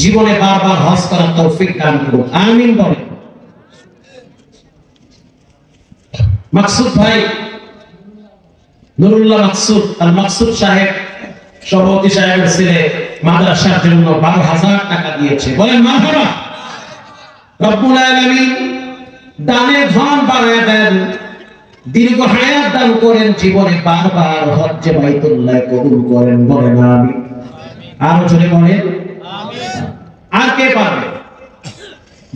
জীবনে বারবার হজ করার তৌফিক দান করুন, আমিন বলেন। মাকসুদ ভাই, নুরুল্লাহ মাকসুদ আল মাকসুদ সাহেব, সভাপতি সাহেবের ছেলে, মাদ্রাসার জন্য 12,000 টাকা দিয়েছে। বলেন মারহাবা। রব্বুল আলামিন দানে ধন বাড়ায় দেন, দীর্ঘ হায়াত দান করেন, জীবনে বারবার হজ্জে বাইতুল্লাহ কবুল করেন। বলেন আমিন। আরো জোরে বলেন আমিন। আর কে পারবে?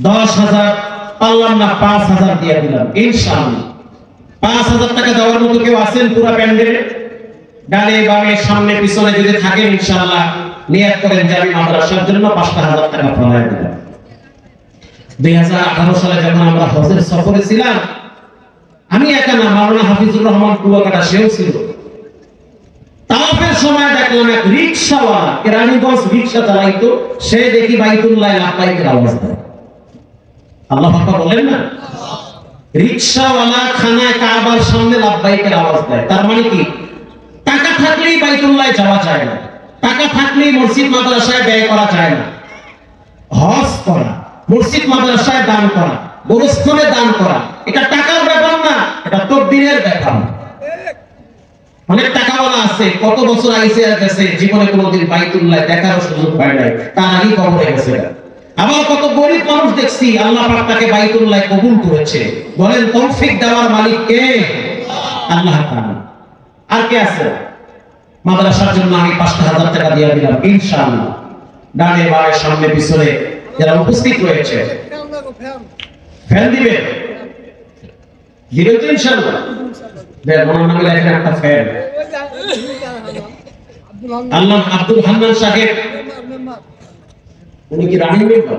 10,000 পারলাম না, 5,000 দিয়ে দিলাম ইনশাআল্লাহ। 5,000 টাকা দেওয়ার মতো কেউ আছেন পুরো প্যান্ডেলে? ডানে বামে সামনে পিছনে যদি থাকেন ইনশাআল্লাহ নিয়ত করেন যে আমি মাদ্রাসার জন্য 5,000 টাকা ফলায় দিলাম। 2018 সালে যখন আমরা হজের সফরে ছিলাম, আমি একা না, মাওলানা হাফিজুর রহমান কুয়াকাটা সেও ছিল। তাওয়াফের সময় দেখলাম এক রিকশাওয়ালা, কেরানীগঞ্জ রিকশা চালাইতো, সে দেখি বাইতুল্লাহ লাব্বাইকের আওয়াজ দেয়। আল্লাহ পাক বলেন না, রিকশাওয়ালা খানায় কাবার সামনে লাব্বাইকের আওয়াজ দেয়। তার মানে কি? টাকা থাকলেই বাইতুল্লাহ যাওয়া যায় না, টাকা থাকলেই মসজিদ মাদ্রাসায় ব্যয় করা যায় না। হজ করা, মসজিদ মাদ্রাসায় দান করা, গোরস্থানে দান করা, এটা টাকার ব্যাপার না, এটা তকদিরের ব্যাপার। অনেক টাকাওয়ালা আছে, কত বছর আইসে আর গেছে, জীবনে কোনোদিন বাইতুল্লাহ দেখার সুযোগ পায় নাই, তার আগেই কবরে গেছে। আবার কত গরিব মানুষ দেখছি আল্লাহ পাক তাকে বাইতুল্লাহ কবুল করেছে। বলেন তৌফিক দেওয়ার মালিক কে? আল্লাহ তাআলা। আর কে আছে? মাদ্রাসার জন্য আমি 5,000 টাকা দিয়ে দিলাম ইনশাআল্লাহ। ডানে বামে সামনে পিছনে যারা উপস্থিত রয়েছে ফ্যান দিবে, দিবে তো ইনশাআল্লাহ। দেন ওনার নামে লেখেন একটা ফ্যান। আল্লাহ আব্দুল হান্নান সাহেব, উনি কি রানিং মেম্বার?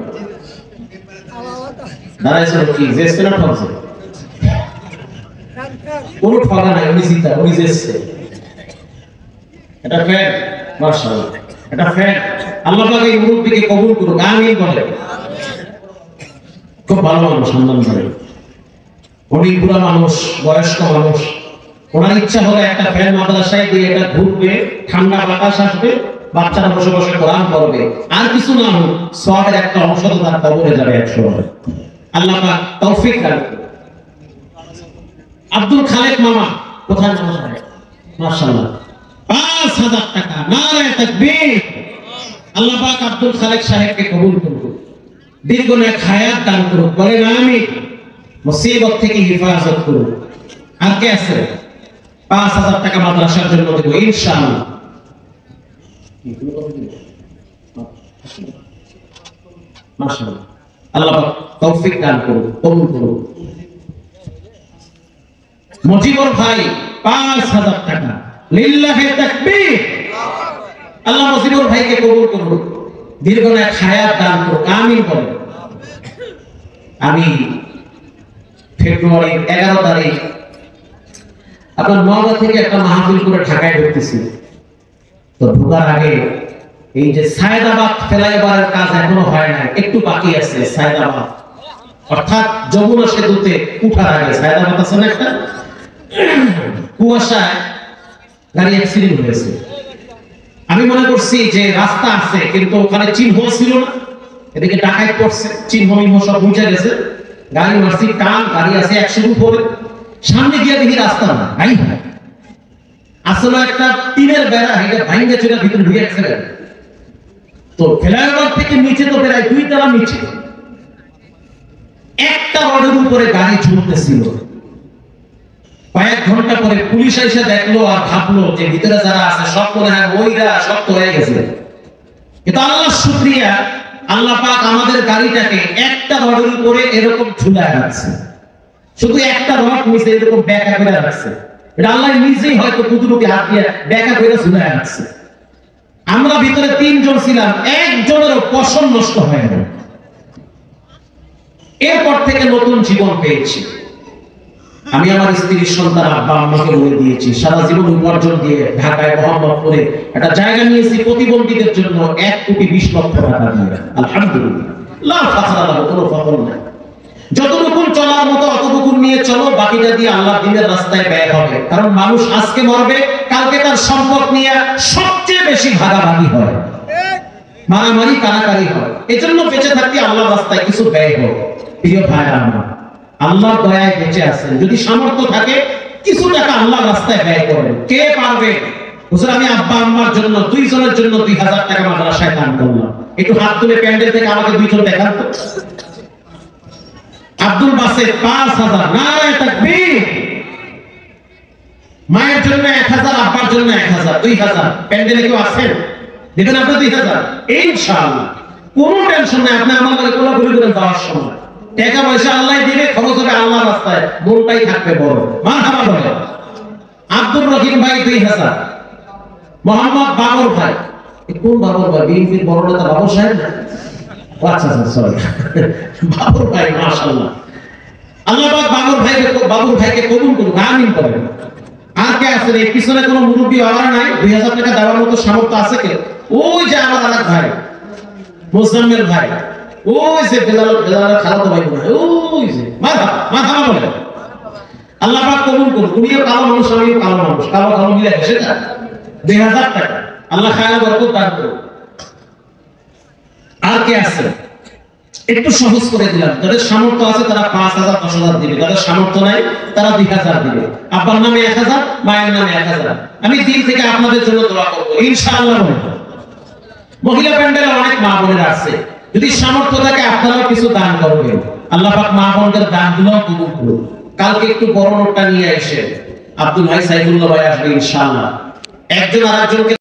দাঁড়াইছে কি জেসছে না ঠকছে? কোনো ঠকা নাই, উনি জিতা, উনি জেসছে। এটা ফ্যান, মাশাআল্লাহ, এটা ফ্যান। আল্লাহ পাক এই মুরব্বিকে কবুল করুক, আমিন বলেন। খুব ভালো মানুষ, সম্মান করে। উনি বুড়া মানুষ, বয়স্ক মানুষ, ওনার ইচ্ছা হলে একটা ফ্যান মাদ্রাসায় দিয়ে এটা ঘুরবে, ঠান্ডা বাতাস আসবে, বাচ্চারা বসে বসে কোরআন পড়বে, আর কিছু না হোক সওয়াবের একটা অংশ তো তার কবরে যাবে 100। আল্লাহ পাক তৌফিক দান করুন। আব্দুল খালেক মামা কোথায়? মাশাআল্লাহ, 5,000 টাকা। নারে তাকবীর। আল্লাহ পাক আব্দুল খালেক সাহেবকে কবুল করুন, দীর্ঘ নেক হায়াত দান করুন। বলেন আমিন। মুসিবত থেকে হেফাজত করুন। আর কে আছে? 5,000 টাকা মাদ্রাসার জন্য দেব ইনশাআল্লাহ। মাশাআল্লাহ, আল্লাহ তৌফিক দান করুন, কবুল করুন। মজিবর ভাই 5000 টাকা, লিল্লাহি তাকবীর। আল্লাহ মজিবর ভাইকে কবুল করুন, দীর্ঘায়ু হায়াত দান করুন, আমিন বলেন। আমি ফেব্রুয়ারি 11 তারিখ আপনার নওগাঁ থেকে একটা মাহফিল করে ঢাকায় ঢুকতেছি। তো ঢোকার আগে এই যে সায়দাবাদ ফ্লাইওভারের কাজ এখনো হয় না, একটু বাকি আছে। সায়দাবাদ অর্থাৎ যমুনা সেতুতে উঠার আগে সায়দাবাদ আছে না, একটা কুয়াশায় গাড়ি অ্যাক্সিডেন্ট হয়েছে। আমি মনে করছি যে রাস্তা আছে, কিন্তু ওখানে চিহ্ন ছিল না, এদিকে ডাকাত করছে, চিহ্ন সব বুঝে গেছে। গাড়ি মারছি টান, গাড়ি আছে 100 উপরে, সামনে গিয়ে দেখি রাস্তা না, নাই হয় আসলে একটা টিনের বেড়া, এটা ভাঙে চলে ভিতরে ঢুকে গেছে। তো ফ্লাইওভার থেকে নিচে তো প্রায় 2 তলা নিচে, একটা রোডের উপরে গাড়ি ঝুলতেছিল। কয়েক ঘন্টা পরে পুলিশ এসে দেখলো আর ভাবলো যে ভিতরে যারা আছে সব মনে হয় ওইরা শক্ত হয়ে গেছে। কিন্তু আল্লাহর শুকরিয়া, আল্লাহ পাক আমাদের গাড়িটাকে একটা রডের উপরে এরকম ঝুলায় রাখছে, শুধু একটা রড নিচে এরকম ব্যাকা করে রাখছে। এটা আল্লাহ নিজেই হয়তো কুতুরুকে হাত দিয়ে ব্যাকা করে ঝুলায় রাখছে। আমরা ভিতরে 3 জন ছিলাম, একজনেরও পশম নষ্ট হয় না। এরপর থেকে নতুন জীবন পেয়েছি। আমি আমার স্ত্রীর সন্তান আব্বা আম্মাকে বলে দিয়েছি, সারা জীবন উপার্জন দিয়ে ঢাকায় মোহাম্মদপুরে একটা জায়গা নিয়েছি প্রতিবন্ধীদের জন্য 1,20,00,000 টাকা দিয়ে। আলহামদুলিল্লাহ, লা ফাখরা লাহু, কোনো ফখর নাই। যতটুকু চলার মতো অতটুকু নিয়ে চলো, বাকিটা দিয়ে আল্লাহ দ্বীনের রাস্তায় ব্যয় হবে। কারণ মানুষ আজকে মরবে, কালকে তার সম্পদ নিয়ে সবচেয়ে বেশি ভাগাভাগি হয়, মারামারি কারাকারি হয়। এজন্য বেঁচে থাকতে আল্লাহর রাস্তায় কিছু ব্যয় হোক। প্রিয় ভাইরা আমার, আল্লাহর দয়ায় বেঁচে আছেন, যদি সামর্থ্য থাকে কিছু টাকা আল্লাহর রাস্তায় ব্যয় করেন। কে পারবে? হুজুর আমি আব্বা আম্মার জন্য 2 জনের জন্য 2000 টাকা মাদ্রাসায় দান করলাম। একটু হাত তুলে প্যান্ডেল থেকে আমাকে 2 জন দেখান তো। আব্দুল বাসেত 5000, নারে তাকবীর। মায়ের জন্য 1000, আব্বার জন্য 1000, 2000। প্যান্ডেলে কেউ আছেন? দেবেন আপনি 2000 ইনশাআল্লাহ, কোনো টেনশন নাই। আপনি আমার কাছে কোলাকুলি করে যাওয়ার সময় টাকা পয়সা আল্লাহ দিবে, খরচ হবে আল্লাহর রাস্তায়, মনটাই থাকবে বড়। মারহাবা বলে। আব্দুর রহিম ভাই 2000, মোহাম্মদ বাবর ভাই, কোন বাবর ভাই? বিএনপির বড় নেতা বাবর সাহেব না? আচ্ছা আচ্ছা, সরি, বাবর ভাই, মাশাআল্লাহ। আল্লাহ পাক বাবর ভাইকে কবুল করুন, আমিন বলেন। আর কে আছে? এই পিছনে কোনো মুরব্বি আওয়ার নাই? 2000 টাকা দেওয়ার মতো সামর্থ্য আছে কে? ওই যে আমার আলাদা ভাই মোজাম্মেল ভাই, ওই যে বেলালের খালাতো ভাই, ওই যে মারহাবা বলেন। আল্লাহ পাক কবুল করুন। উনিও কালো মানুষ, আমিও কালো মানুষ, কালো কালো মিলে সেটা 2000 টাকা। আল্লাহ খায়র বরকত দান করুন। আর কে আছে? একটু সহজ করে দিলাম। যাদের সামর্থ্য আছে তারা 5000, 10000 দিবে, যাদের সামর্থ্য নাই তারা 2000 দিবে। আব্বার নামে 1000, মায়ের নামে 1000। আমি দিল থেকে আপনাদের জন্য দোয়া করব ইনশাআল্লাহ। মহিলা প্যান্ডেলে অনেক মা বোনেরা আছে, যদি সামর্থ্য থাকে আপনারাও কিছু দান করবেন। আল্লাহ পাক মা বোনদের দানগুলো কবুল করুন। কালকে একটু বড় নোটটা নিয়ে এসে আব্দুল ভাই, সাইফুল্লাহ ভাই আসবে ইনশাআল্লাহ। একজন আরেকজনকে